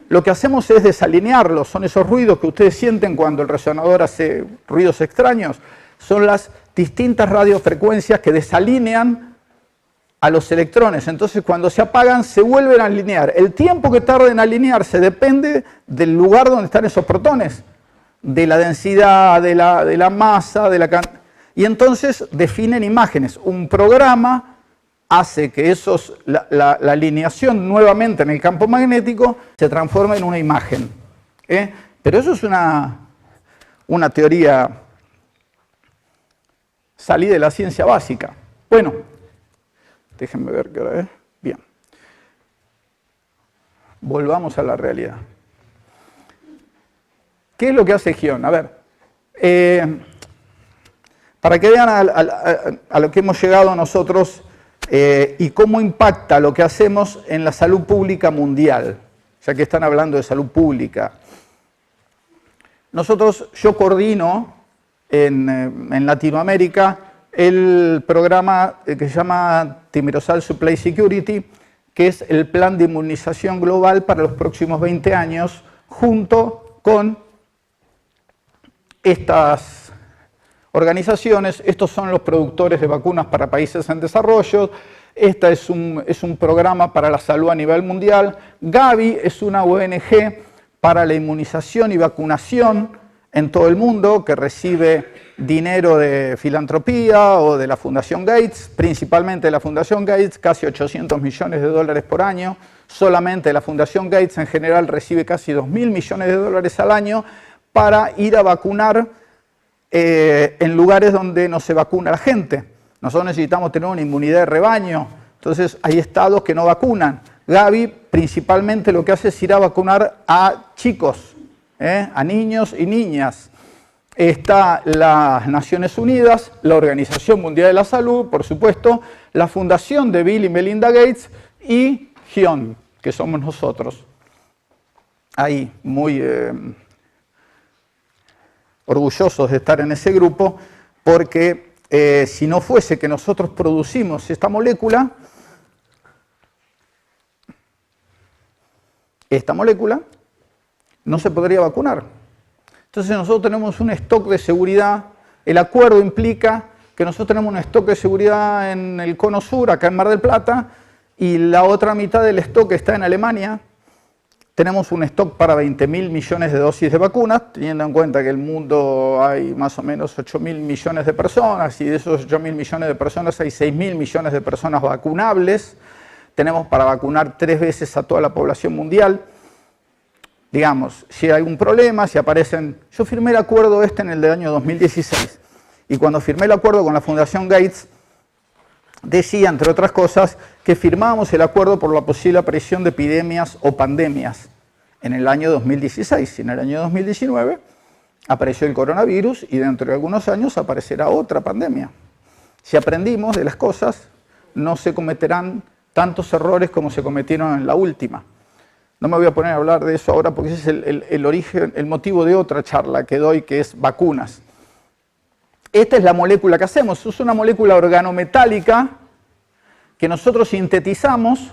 lo que hacemos es desalinearlos. Son esos ruidos que ustedes sienten cuando el resonador hace ruidos extraños. Son las distintas radiofrecuencias que desalinean a los electrones. Entonces, cuando se apagan, se vuelven a alinear. El tiempo que tarda en alinearse depende del lugar donde están esos protones, de la densidad, de la masa, y entonces definen imágenes. Un programa hace que la alineación nuevamente en el campo magnético se transforme en una imagen. Pero eso es una teoría salida de la ciencia básica. Bueno, déjenme ver qué hora es. Bien. Volvamos a la realidad. ¿Qué es lo que hace Gion? A ver, para que vean a lo que hemos llegado nosotros y cómo impacta lo que hacemos en la salud pública mundial, ya que están hablando de salud pública. Yo coordino en Latinoamérica el programa que se llama Thimerosal Supply Security, que es el plan de inmunización global para los próximos 20 años, junto con estas organizaciones. Estos son los productores de vacunas para países en desarrollo. Este es un programa para la salud a nivel mundial. Gavi es una ONG para la inmunización y vacunación en todo el mundo, que recibe dinero de filantropía o de la Fundación Gates, principalmente de la Fundación Gates, casi 800 millones de dólares por año. Solamente la Fundación Gates en general recibe casi 2.000 millones de dólares al año para ir a vacunar en lugares donde no se vacuna la gente. Nosotros necesitamos tener una inmunidad de rebaño, entonces hay estados que no vacunan. Gavi principalmente lo que hace es ir a vacunar a chicos, a niños y niñas. Está las Naciones Unidas, la Organización Mundial de la Salud, por supuesto, la Fundación de Bill y Melinda Gates y Hyun, que somos nosotros, ahí muy orgullosos de estar en ese grupo, porque si no fuese que nosotros producimos esta molécula no se podría vacunar. Entonces nosotros tenemos un stock de seguridad, el acuerdo implica que nosotros tenemos un stock de seguridad en el Cono Sur, acá en Mar del Plata, y la otra mitad del stock está en Alemania. Tenemos un stock para 20.000 millones de dosis de vacunas, teniendo en cuenta que en el mundo hay más o menos 8.000 millones de personas, y de esos 8.000 millones de personas hay 6.000 millones de personas vacunables. Tenemos para vacunar 3 veces a toda la población mundial. Digamos, si hay un problema, si aparecen... Yo firmé el acuerdo en el del año 2016, y cuando firmé el acuerdo con la Fundación Gates, decía, entre otras cosas, que firmábamos el acuerdo por la posible aparición de epidemias o pandemias en el año 2016. Y en el año 2019 apareció el coronavirus y dentro de algunos años aparecerá otra pandemia. Si aprendimos de las cosas, no se cometerán tantos errores como se cometieron en la última. No me voy a poner a hablar de eso ahora porque ese es el origen, el motivo de otra charla que doy, que es vacunas. Esta es la molécula que hacemos, es una molécula organometálica que nosotros sintetizamos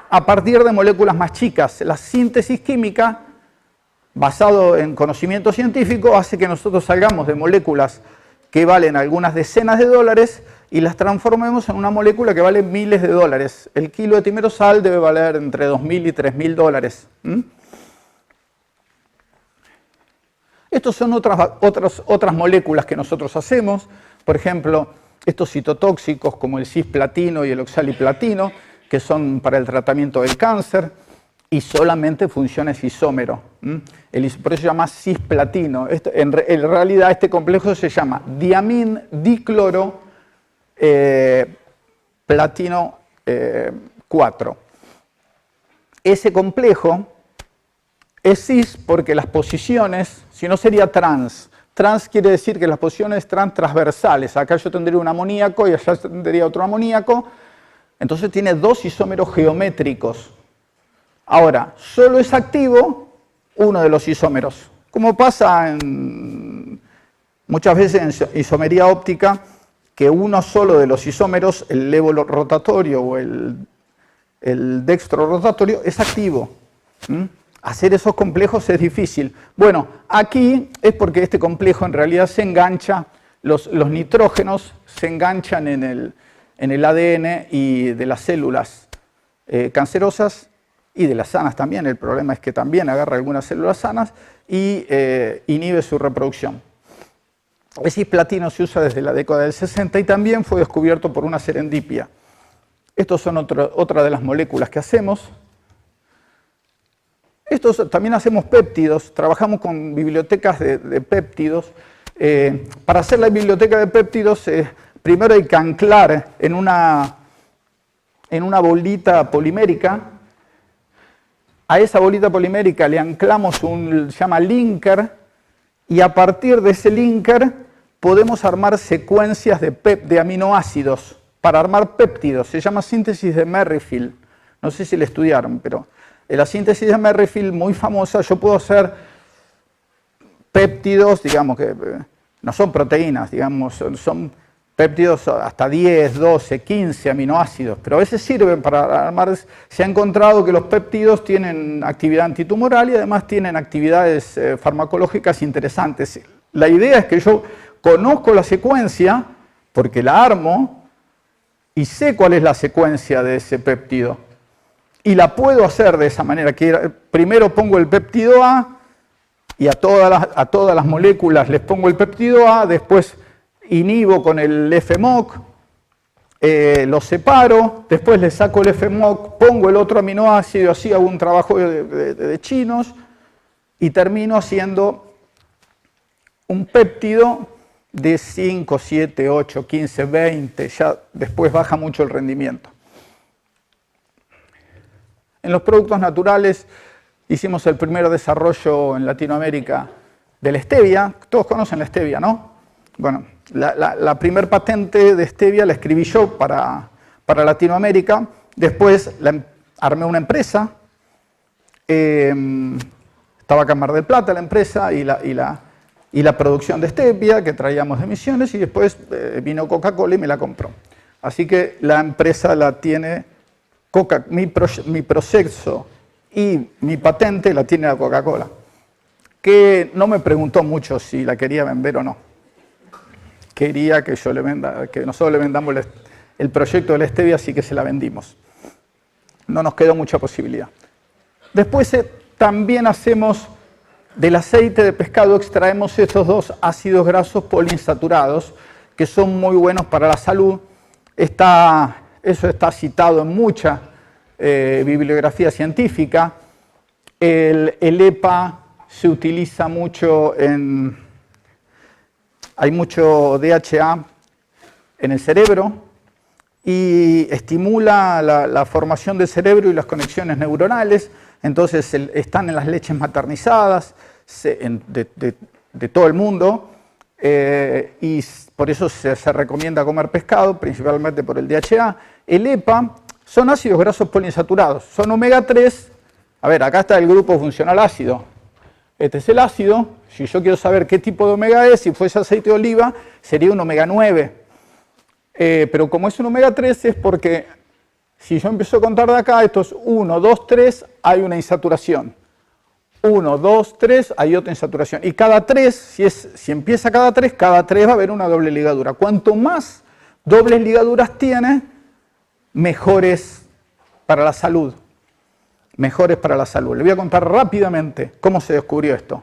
a partir de moléculas más chicas. La síntesis química, basado en conocimiento científico, hace que nosotros salgamos de moléculas que valen algunas decenas de dólares y las transformemos en una molécula que vale miles de dólares. El kilo de timerosal debe valer entre 2.000 y 3.000 dólares. Estas son otras moléculas que nosotros hacemos, por ejemplo, estos citotóxicos como el cisplatino y el oxaliplatino, que son para el tratamiento del cáncer, y solamente funciona ese isómero. Por eso se llama cisplatino. En realidad este complejo se llama diamín dicloro platino 4. Ese complejo es cis porque las posiciones, si no sería trans. Trans quiere decir que las posiciones están transversales. Acá yo tendría un amoníaco y allá tendría otro amoníaco. Entonces tiene 2 isómeros geométricos. Ahora, solo es activo uno de los isómeros. Como pasa muchas veces en isomería óptica, que uno solo de los isómeros, el levo rotatorio o el dextro rotatorio, es activo. Hacer esos complejos es difícil. Bueno, aquí es porque este complejo en realidad se engancha, los nitrógenos se enganchan en el ADN y de las células cancerosas y de las sanas también. El problema es que también agarra algunas células sanas y inhibe su reproducción. El cisplatino se usa desde la década del 60 y también fue descubierto por una serendipia. Estos son otra de las moléculas que hacemos. También hacemos péptidos, trabajamos con bibliotecas de péptidos. Para hacer la biblioteca de péptidos, primero hay que anclar en una bolita polimérica. A esa bolita polimérica le anclamos se llama linker, y a partir de ese linker podemos armar secuencias de aminoácidos para armar péptidos. Se llama síntesis de Merrifield. No sé si la estudiaron, pero en la síntesis de Merrifield, muy famosa, yo puedo hacer péptidos, digamos que no son proteínas, digamos, son péptidos hasta 10, 12, 15 aminoácidos, pero a veces sirven para armar. Se ha encontrado que los péptidos tienen actividad antitumoral y además tienen actividades farmacológicas interesantes. La idea es que yo conozco la secuencia, porque la armo, y sé cuál es la secuencia de ese péptido. Y la puedo hacer de esa manera, que primero pongo el péptido A y a todas las moléculas les pongo el péptido A, después inhibo con el FMOC, los separo, después le saco el FMOC, pongo el otro aminoácido, así hago un trabajo de chinos y termino haciendo un péptido de 5, 7, 8, 15, 20, ya después baja mucho el rendimiento. En los productos naturales hicimos el primer desarrollo en Latinoamérica de la stevia. Todos conocen la stevia, ¿no? Bueno, la primer patente de stevia la escribí yo para Latinoamérica. Después armé una empresa, estaba acá en Mar del Plata la empresa y la producción de stevia que traíamos de Misiones, y después vino Coca-Cola y me la compró. Así que la empresa la tiene, mi proceso y mi patente la tiene la Coca-Cola, que no me preguntó mucho si la quería vender o no. Quería que yo le venda, que nosotros le vendamos el proyecto de la stevia, así que se la vendimos. No nos quedó mucha posibilidad. Después también hacemos del aceite de pescado, extraemos estos dos ácidos grasos poliinsaturados que son muy buenos para la salud. Eso está citado en mucha bibliografía científica. El EPA se utiliza mucho hay mucho DHA en el cerebro y estimula la formación del cerebro y las conexiones neuronales. Entonces están en las leches maternizadas de todo el mundo, y por eso se recomienda comer pescado, principalmente por el DHA. El EPA son ácidos grasos poliinsaturados, son omega 3. A ver, acá está el grupo funcional ácido. Este es el ácido. Si yo quiero saber qué tipo de omega es, si fuese aceite de oliva, sería un omega 9. Pero como es un omega 3 es porque si yo empiezo a contar de acá, estos 1, 2, 3, hay una insaturación. 1, 2, 3, hay otra insaturación. Y cada 3, si empieza cada 3 va a haber una doble ligadura. Cuanto más dobles ligaduras tiene, mejores para la salud. Mejores para la salud. Le voy a contar rápidamente cómo se descubrió esto.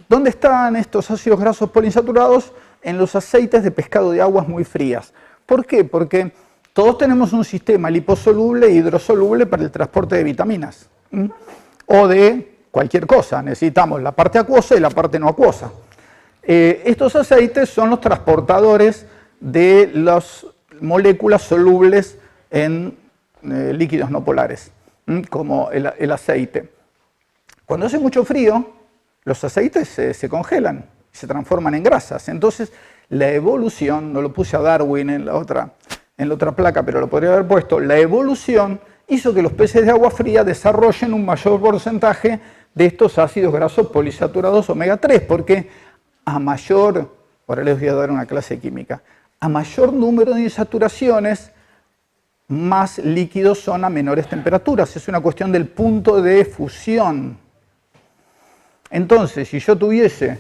¿Dónde están estos ácidos grasos poliinsaturados? En los aceites de pescado de aguas muy frías. ¿Por qué? Porque todos tenemos un sistema liposoluble e hidrosoluble para el transporte de vitaminas. O de cualquier cosa. Necesitamos la parte acuosa y la parte no acuosa. Estos aceites son los transportadores de las moléculas solubles en líquidos no polares, como el aceite. Cuando hace mucho frío, los aceites se congelan, se transforman en grasas. Entonces, la evolución, no lo puse a Darwin en la otra placa, pero lo podría haber puesto, la evolución hizo que los peces de agua fría desarrollen un mayor porcentaje de estos ácidos grasos poliinsaturados omega 3, porque ahora les voy a dar una clase de química, a mayor número de insaturaciones, más líquidos son a menores temperaturas. Es una cuestión del punto de fusión. Entonces, si yo tuviese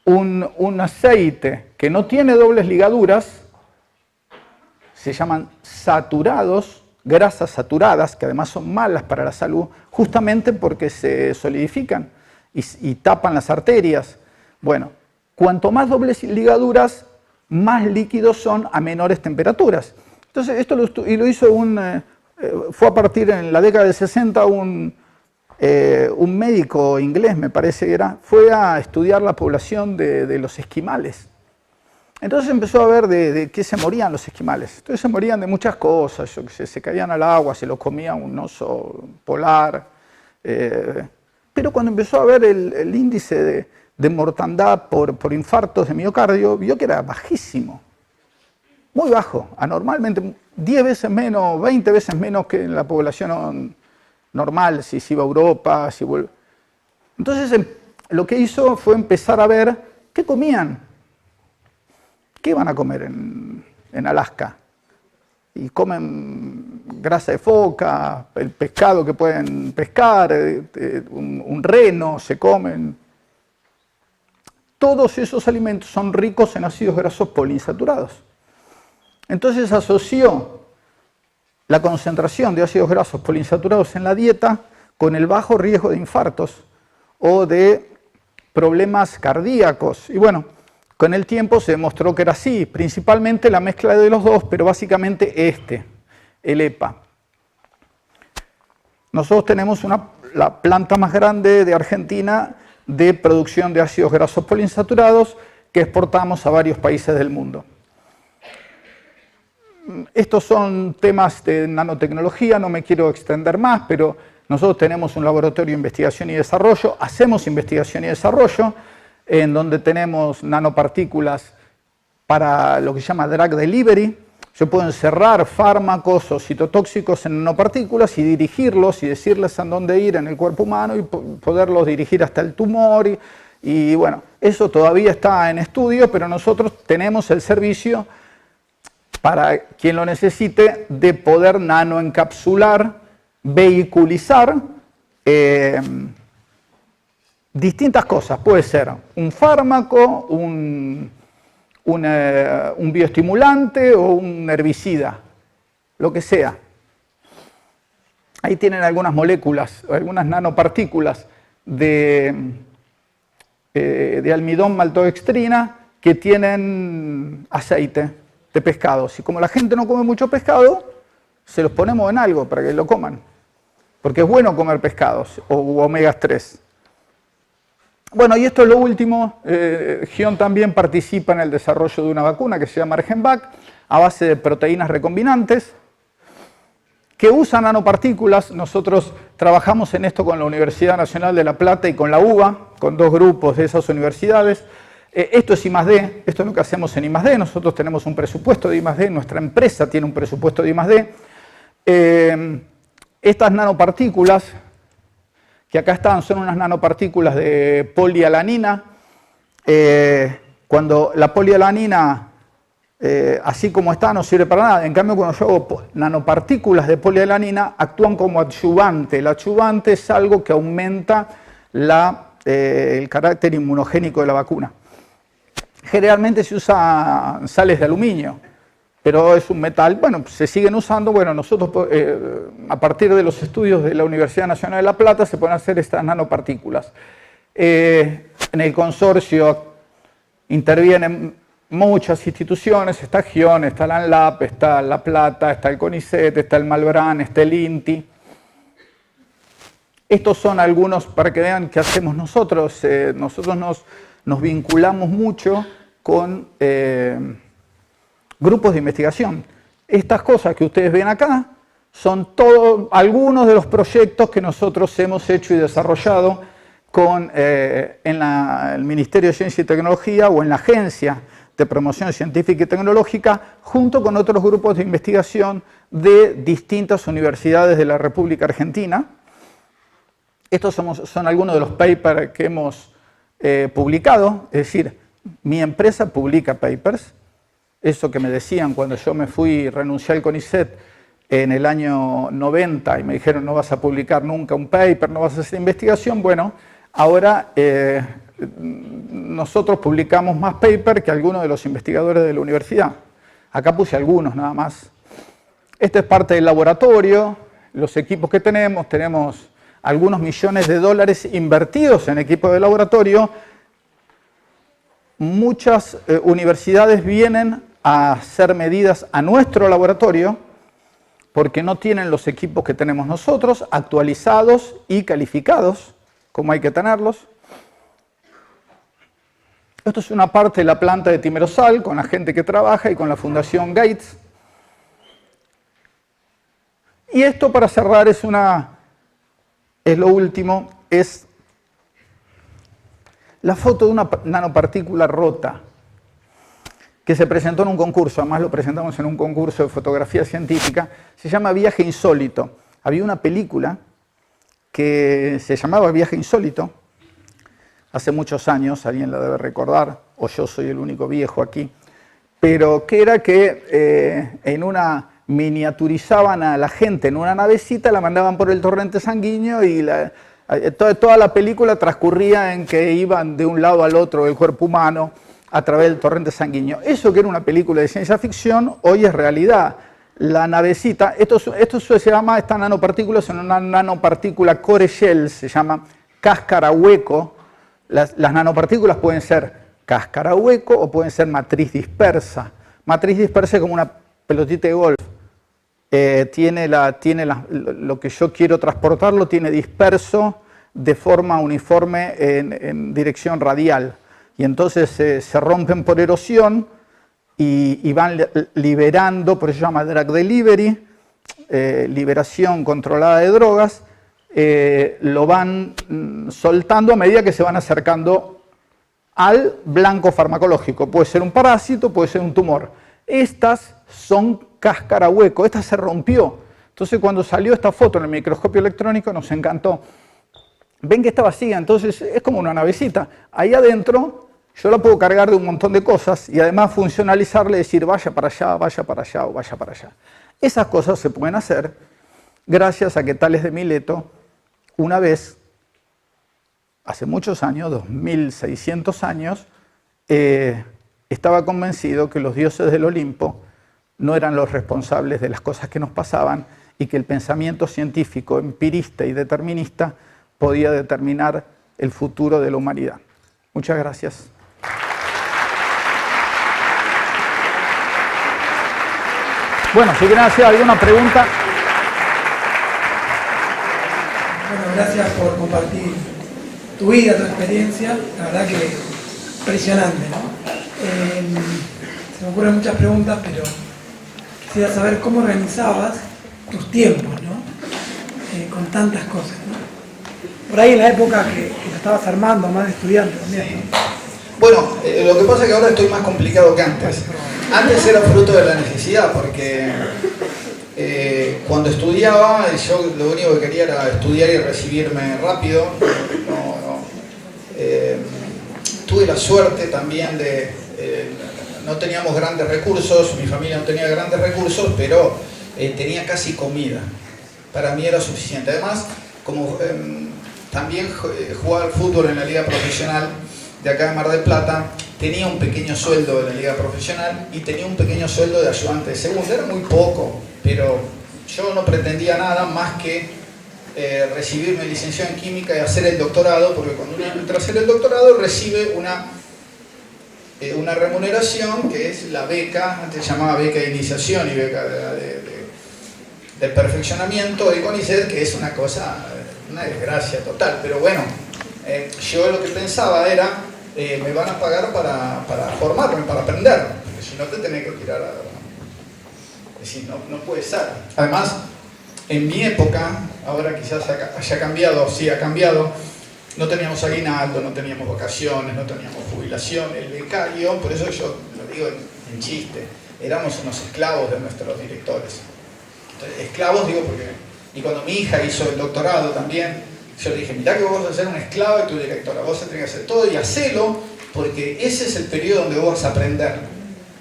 un aceite que no tiene dobles ligaduras, se llaman saturados, grasas saturadas, que además son malas para la salud, justamente porque se solidifican y tapan las arterias. Bueno, cuanto más dobles ligaduras, más líquidos son a menores temperaturas. Entonces, esto lo hizo fue a partir en la década del 60 un médico inglés, me parece que era, fue a estudiar la población de los esquimales. Entonces empezó a ver de qué se morían los esquimales. Entonces se morían de muchas cosas, se caían al agua, se los comía un oso polar. Pero cuando empezó a ver el índice de mortandad por infartos de miocardio, vio que era bajísimo. Muy bajo, anormalmente, 10 veces menos, 20 veces menos que en la población normal, si se iba a Europa, si vuelve. Entonces, lo que hizo fue empezar a ver qué comían, qué van a comer en Alaska. Y comen grasa de foca, el pescado que pueden pescar, un reno se comen. Todos esos alimentos son ricos en ácidos grasos poliinsaturados. Entonces asoció la concentración de ácidos grasos poliinsaturados en la dieta con el bajo riesgo de infartos o de problemas cardíacos. Y bueno, con el tiempo se demostró que era así, principalmente la mezcla de los dos, pero básicamente el EPA. Nosotros tenemos la planta más grande de Argentina de producción de ácidos grasos poliinsaturados que exportamos a varios países del mundo. Estos son temas de nanotecnología, no me quiero extender más, pero nosotros tenemos un laboratorio de investigación y desarrollo, hacemos investigación y desarrollo, en donde tenemos nanopartículas para lo que se llama drug delivery. Yo puedo encerrar fármacos o citotóxicos en nanopartículas y dirigirlos y decirles a dónde ir en el cuerpo humano y poderlos dirigir hasta el tumor. Y bueno, eso todavía está en estudio, pero nosotros tenemos el servicio para quien lo necesite de poder nanoencapsular, vehiculizar distintas cosas. Puede ser un fármaco, un bioestimulante o un herbicida, lo que sea. Ahí tienen algunas moléculas, algunas nanopartículas de almidón maltodextrina que tienen aceite de pescado. Y como la gente no come mucho pescado, se los ponemos en algo para que lo coman. Porque es bueno comer pescados o omegas 3. Bueno, y esto es lo último. GION también participa en el desarrollo de una vacuna que se llama Argenvac, a base de proteínas recombinantes, que usa nanopartículas. Nosotros trabajamos en esto con la Universidad Nacional de La Plata y con la UBA, con dos grupos de esas universidades. Esto es I+D, esto es lo que hacemos en I+D. Nosotros tenemos un presupuesto de I+D, nuestra empresa tiene un presupuesto de I+D. Estas nanopartículas que acá están, son unas nanopartículas de polialanina. Cuando la polialanina, así como está, no sirve para nada. En cambio, cuando yo hago nanopartículas de polialanina, actúan como adyuvante. El adyuvante es algo que aumenta el carácter inmunogénico de la vacuna. Generalmente se usa sales de aluminio, pero es un metal. Bueno, se siguen usando. Bueno, nosotros a partir de los estudios de la Universidad Nacional de La Plata se pueden hacer estas nanopartículas. En el consorcio intervienen muchas instituciones, está GION, está la ANLAP, está La Plata, está el CONICET, está el Malbrán, está el INTI. Estos son algunos para que vean qué hacemos nosotros. Nosotros nos vinculamos mucho con grupos de investigación. Estas cosas que ustedes ven acá son algunos de los proyectos que nosotros hemos hecho y desarrollado en el Ministerio de Ciencia y Tecnología o en la Agencia de Promoción Científica y Tecnológica, junto con otros grupos de investigación de distintas universidades de la República Argentina. Estos son algunos de los papers que hemos publicado, es decir, mi empresa publica papers. Eso que me decían cuando yo me fui, renuncié al CONICET en el año 90 y me dijeron no vas a publicar nunca un paper, no vas a hacer investigación. Bueno, ahora nosotros publicamos más papers que algunos de los investigadores de la universidad. Acá puse algunos nada más. Esto es parte del laboratorio, los equipos que tenemos algunos millones de dólares invertidos en equipos de laboratorio. Muchas universidades vienen a hacer medidas a nuestro laboratorio porque no tienen los equipos que tenemos nosotros, actualizados y calificados, como hay que tenerlos. Esto es una parte de la planta de Timerosal, con la gente que trabaja y con la Fundación Gates. Y esto, para cerrar, es lo último, es la foto de una nanopartícula rota que se presentó en un concurso. Además lo presentamos en un concurso de fotografía científica. Se llama Viaje Insólito. Había una película que se llamaba Viaje Insólito hace muchos años, alguien la debe recordar, o yo soy el único viejo aquí, pero que era que miniaturizaban a la gente en una navecita, la mandaban por el torrente sanguíneo y toda la película transcurría en que iban de un lado al otro del cuerpo humano a través del torrente sanguíneo. Eso que era una película de ciencia ficción, hoy es realidad. La navecita, esta nanopartícula es una nanopartícula core shell, se llama cáscara hueco. Las nanopartículas pueden ser cáscara hueco o pueden ser matriz dispersa. Matriz dispersa es como una pelotita de golf. Lo que yo quiero transportar lo tiene disperso de forma uniforme en dirección radial. Y entonces se rompen por erosión y van liberando, por eso se llama drug delivery, liberación controlada de drogas, lo van soltando a medida que se van acercando al blanco farmacológico. Puede ser un parásito, puede ser un tumor. Estas son cáscara, hueco. Esta se rompió. Entonces cuando salió esta foto en el microscopio electrónico nos encantó. Ven que está vacía, entonces es como una navecita. Ahí adentro yo la puedo cargar de un montón de cosas y además funcionalizarle, decir vaya para allá, vaya para allá o vaya para allá. Esas cosas se pueden hacer gracias a que Tales de Mileto, una vez, hace muchos años, 2600 años, estaba convencido que los dioses del Olimpo no eran los responsables de las cosas que nos pasaban y que el pensamiento científico, empirista y determinista podía determinar el futuro de la humanidad. Muchas gracias. Bueno, si quieren hacer alguna pregunta. Bueno, gracias por compartir tu vida, tu experiencia. La verdad que impresionante, ¿no? Se me ocurren muchas preguntas, pero quisiera saber cómo organizabas tus tiempos, ¿no? Con tantas cosas, ¿no? Por ahí en la época que te estabas armando, más de estudiante también, Sí. ¿no? Bueno, lo que pasa es que ahora estoy más complicado que antes. Antes era fruto de la necesidad, porque cuando estudiaba, yo lo único que quería era estudiar y recibirme rápido. Tuve la suerte también de... no teníamos grandes recursos, mi familia no tenía grandes recursos, pero tenía casi comida. Para mí era suficiente. Además, como también jugaba al fútbol en la liga profesional de acá de Mar del Plata, tenía un pequeño sueldo de la liga profesional y tenía un pequeño sueldo de ayudante de segunda. Era muy poco, pero yo no pretendía nada más que recibirme licenciado en química y hacer el doctorado, porque cuando uno entra a hacer el doctorado recibe una remuneración que es la beca, antes se llamaba beca de iniciación y beca de perfeccionamiento de CONICET, que es una cosa, una desgracia total, pero bueno, yo lo que pensaba era, me van a pagar para formarme, para aprender, porque si no te tenés que tirar a... Es decir, no puede ser. Además, en mi época, ahora quizás haya cambiado, sí ha cambiado, no teníamos aguinaldo, no teníamos vacaciones, no teníamos jubilación, el becario, por eso yo lo digo en chiste, éramos unos esclavos de nuestros directores. Entonces, esclavos digo porque... Y cuando mi hija hizo el doctorado también, yo le dije, mirá que vos vas a ser un esclavo de tu directora, vos tenés que hacer todo y hacelo, porque ese es el periodo donde vos vas a aprender.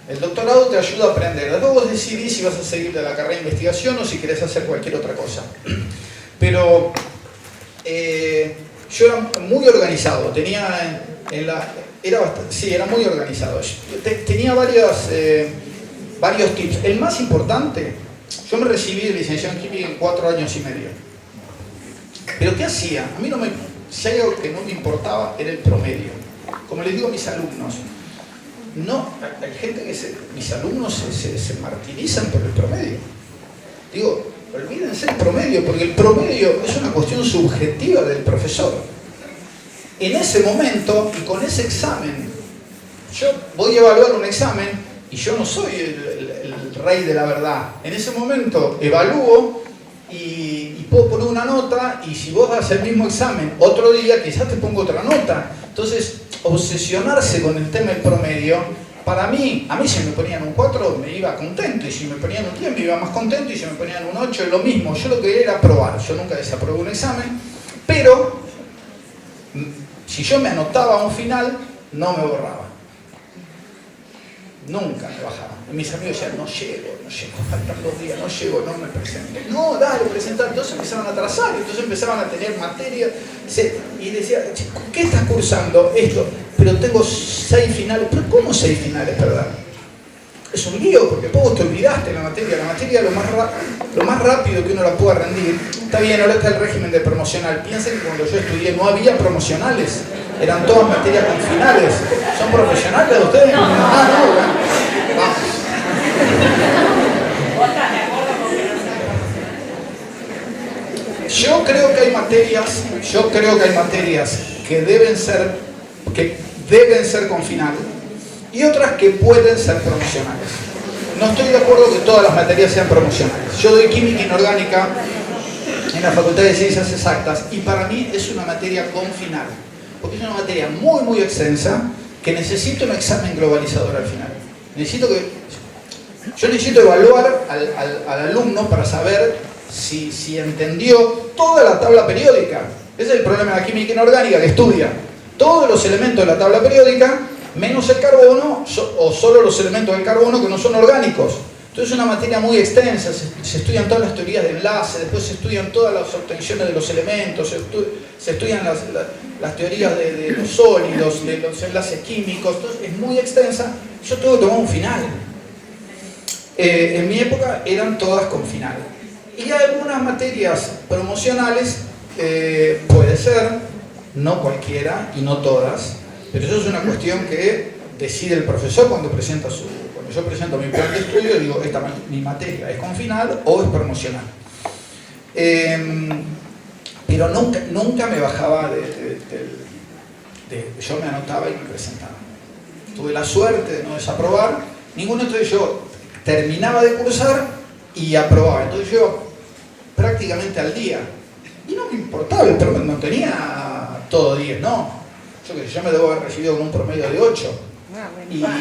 El doctorado te ayuda a aprender. Luego vos decidís si vas a seguir de la carrera de investigación o si querés hacer cualquier otra cosa. Pero yo era muy organizado, era muy organizado. Tenía varios tips. El más importante, yo me recibí de licenciado en química en 4 años y medio. ¿Pero qué hacía? A mí si hay algo que no me importaba, era el promedio. Como les digo a mis alumnos, no, hay gente que mis alumnos se martirizan por el promedio. Digo, olvídense el promedio, porque el promedio es una cuestión subjetiva del profesor. En ese momento y con ese examen, yo voy a evaluar un examen y yo no soy el rey de la verdad. En ese momento evalúo y puedo poner una nota, y si vos das el mismo examen otro día, quizás te pongo otra nota. Entonces, obsesionarse con el tema del promedio, para mí, a mí si me ponían un 4 me iba contento, y si me ponían un 10 me iba más contento, y si me ponían un 8 es lo mismo. Yo lo que quería era aprobar. Yo nunca desaprobé un examen, pero si yo me anotaba a un final, no me borraba. Nunca me bajaba. Y mis amigos decían, no llego, faltan 2 días, no llego, no me presento. No, dale, presenta. Entonces empezaban a atrasar, entonces empezaban a tener materia. Y decía, ¿qué estás cursando? Esto. Pero tengo 6 finales. ¿Pero cómo 6 finales, verdad? Es un lío, porque vos te olvidaste la materia. La materia lo más rápido que uno la pueda rendir. Está bien, ahora está el régimen de promocional. Piensen que cuando yo estudié no había promocionales. Eran todas materias con finales. ¿Son profesionales ustedes? No. Vamos. Yo creo que hay materias que deben ser con final y otras que pueden ser promocionales. No estoy de acuerdo que todas las materias sean promocionales. Yo doy química inorgánica en la Facultad de Ciencias Exactas y para mí es una materia con final, porque es una materia muy extensa que necesita un examen globalizador al final. Necesito que... Yo necesito evaluar al alumno para saber si entendió toda la tabla periódica. Ese es el problema de la química inorgánica, que estudia todos los elementos de la tabla periódica, menos el carbono, o solo los elementos del carbono que no son orgánicos. Entonces es una materia muy extensa, se estudian todas las teorías de enlace, después se estudian todas las obtenciones de los elementos, se estudian las teorías de los sólidos, de los enlaces químicos. Entonces es muy extensa. Yo tuve que tomar un final. En mi época eran todas con final. Y algunas materias promocionales, puede ser, no cualquiera y no todas, pero eso es una cuestión que decide el profesor cuando presenta cuando yo presento mi plan de estudio, digo, mi materia es con final o es promocional. Pero nunca me bajaba yo me anotaba y me presentaba. Tuve la suerte de no desaprobar ninguno, entonces yo terminaba de cursar y aprobaba. Entonces yo prácticamente al día. Y no me importaba, pero no tenía todo 10, no. Yo me debo haber recibido con un promedio de 8. Y bueno,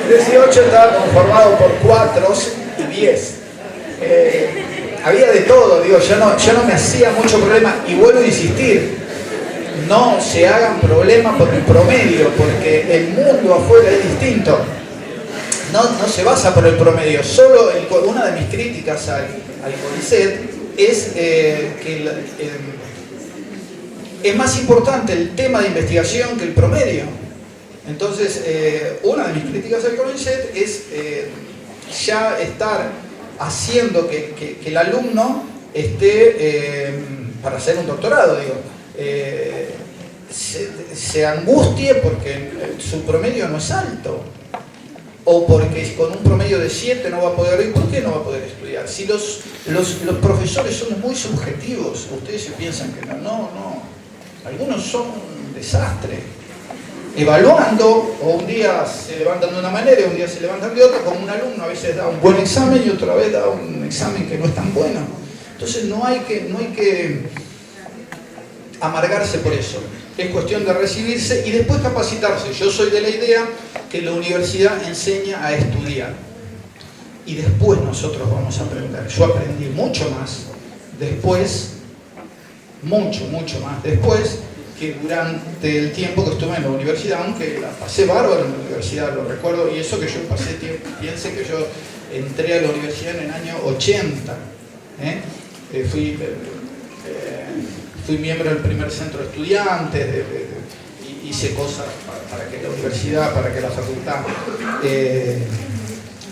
18 estaba conformado por 4 y 10. Había de todo, digo, yo no me hacía mucho problema. Y vuelvo a insistir, no se hagan problemas por el promedio, porque el mundo afuera es distinto. No se basa por el promedio. Solo una de mis críticas al CONICET es que es más importante el tema de investigación que el promedio. Entonces, una de mis críticas al CONICET es ya estar haciendo que el alumno esté, para hacer un doctorado, digo, se angustie porque su promedio no es alto, o porque con un promedio de 7 no va a poder ir. ¿Por qué no va a poder estudiar? Si los profesores son muy subjetivos, ustedes se piensan que no, algunos son un desastre, evaluando, o un día se levantan de una manera y un día se levantan de otra. Como un alumno a veces da un buen examen y otra vez da un examen que no es tan bueno. Entonces no hay que amargarse por eso. Es cuestión de recibirse y después capacitarse. Yo soy de la idea que la universidad enseña a estudiar y después nosotros vamos a aprender. Yo aprendí mucho más después, mucho más después, que durante el tiempo que estuve en la universidad, aunque la pasé bárbaro en la universidad, lo recuerdo, y eso que yo pasé tiempo. Piense que yo entré a la universidad en el año 80. Fui miembro del primer centro de estudiantes, hice cosas para que la universidad, para que la facultad.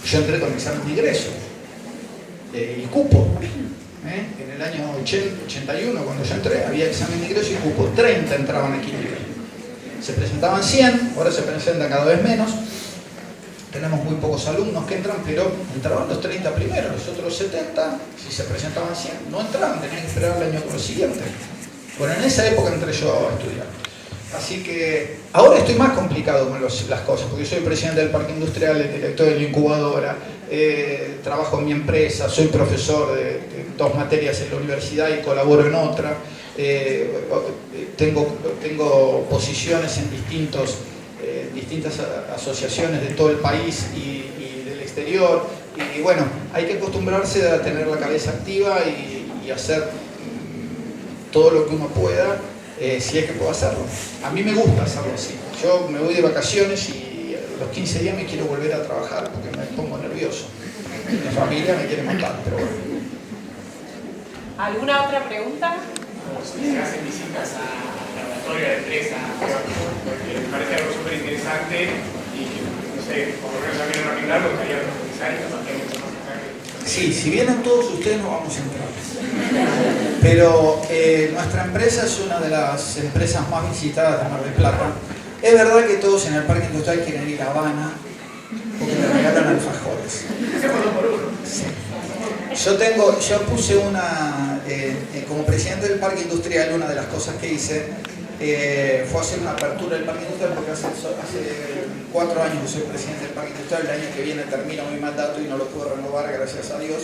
Yo entré con examen de ingreso y cupo. En el año 81, cuando yo entré, había examen de ingreso y cupo. 30 entraban a química. Se presentaban 100, ahora se presentan cada vez menos. Tenemos muy pocos alumnos que entran, pero entraban los 30 primeros, los otros 70, si se presentaban 100, no entraban, tenían que esperar el año siguiente. Bueno, en esa época entré yo a estudiar. Así que ahora estoy más complicado con las cosas, porque soy presidente del parque industrial, el director de la incubadora, trabajo en mi empresa, soy profesor de 2 materias en la universidad y colaboro en otra. Tengo posiciones en distintas asociaciones de todo el país y del exterior. Y bueno, hay que acostumbrarse a tener la cabeza activa y hacer todo lo que uno pueda, si es que puedo hacerlo. A mí me gusta hacerlo así. Yo me voy de vacaciones y a los 15 días me quiero volver a trabajar porque me pongo nervioso. Mi familia me quiere matar, pero bueno. ¿Alguna otra pregunta? Si se hacen visitas a laboratorio de empresa, porque me parece algo súper interesante y que, no sé, por lo menos a mí no me queda, me gustaría profundizar y capaz que hay mucho más que. Sí, si vienen todos ustedes no vamos a entrar. Pero nuestra empresa es una de las empresas más visitadas de Mar del Plata. Es verdad que todos en el parque industrial quieren ir a Habana porque le regalan alfajores. Sí. Yo puse como presidente del parque industrial, una de las cosas que hice fue a hacer una apertura del Parque Industrial, porque hace 4 años que soy presidente del Parque Industrial, el año que viene termino mi mandato y no lo puedo renovar, gracias a Dios.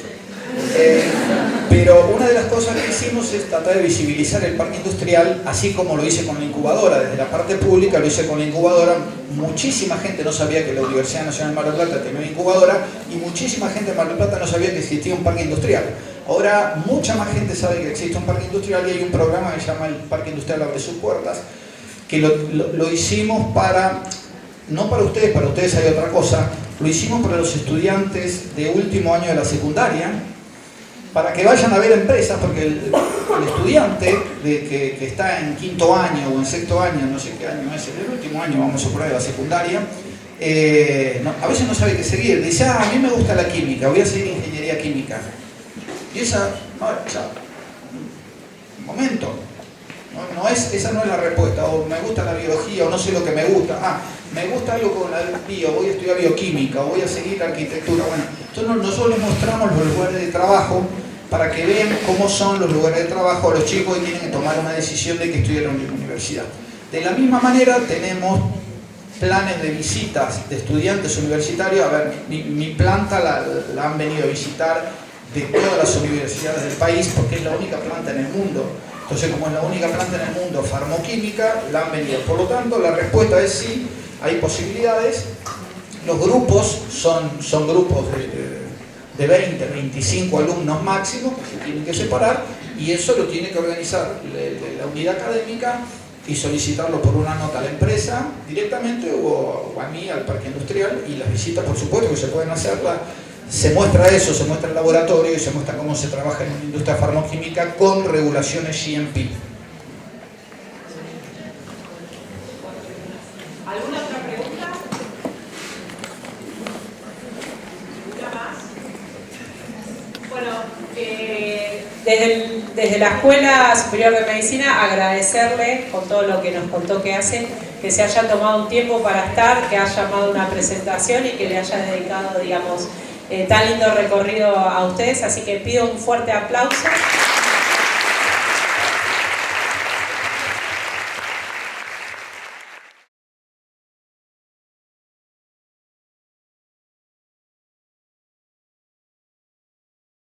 Pero una de las cosas que hicimos es tratar de visibilizar el Parque Industrial, así como lo hice con la incubadora, desde la parte pública lo hice con la incubadora. Muchísima gente no sabía que la Universidad Nacional de Mar del Plata tenía una incubadora y muchísima gente de Mar del Plata no sabía que existía un parque industrial. Ahora mucha más gente sabe que existe un parque industrial y hay un programa que se llama el Parque Industrial Abre Sus Puertas, que lo hicimos para, no para ustedes hay otra cosa, lo hicimos para los estudiantes de último año de la secundaria, para que vayan a ver empresas, porque el estudiante que está en 5º año o en 6º año, no sé qué año es, el último año, vamos a poner, de la secundaria, a veces no sabe qué seguir. Dice, a mí me gusta la química, voy a seguir ingeniería química. Y esa, un momento, esa no es la respuesta, o me gusta la biología, o no sé lo que me gusta, me gusta algo con la bio, voy a estudiar bioquímica, o voy a seguir arquitectura. Bueno, entonces nosotros les mostramos los lugares de trabajo para que vean cómo son los lugares de trabajo a los chicos y tienen que tomar una decisión de que estudiar en la universidad. De la misma manera tenemos planes de visitas de estudiantes universitarios. A ver, mi planta la han venido a visitar de todas las universidades del país, porque es la única planta en el mundo. Entonces, como es la única planta en el mundo farmoquímica, la han venido. Por lo tanto, la respuesta es sí, hay posibilidades. Los grupos son grupos de 20, 25 alumnos máximo, que se tienen que separar, y eso lo tiene que organizar la unidad académica y solicitarlo por una nota a la empresa directamente o a mí, al Parque Industrial, y las visitas, por supuesto, que se pueden hacer. Se muestra eso, se muestra el laboratorio y se muestra cómo se trabaja en una industria farmoquímica con regulaciones GMP. ¿Alguna otra pregunta? ¿Una más? Bueno, desde la Escuela Superior de Medicina agradecerle con todo lo que nos contó que hace, que se haya tomado un tiempo para estar, que haya llamado una presentación y que le haya dedicado, digamos, tan lindo recorrido a ustedes, así que pido un fuerte aplauso.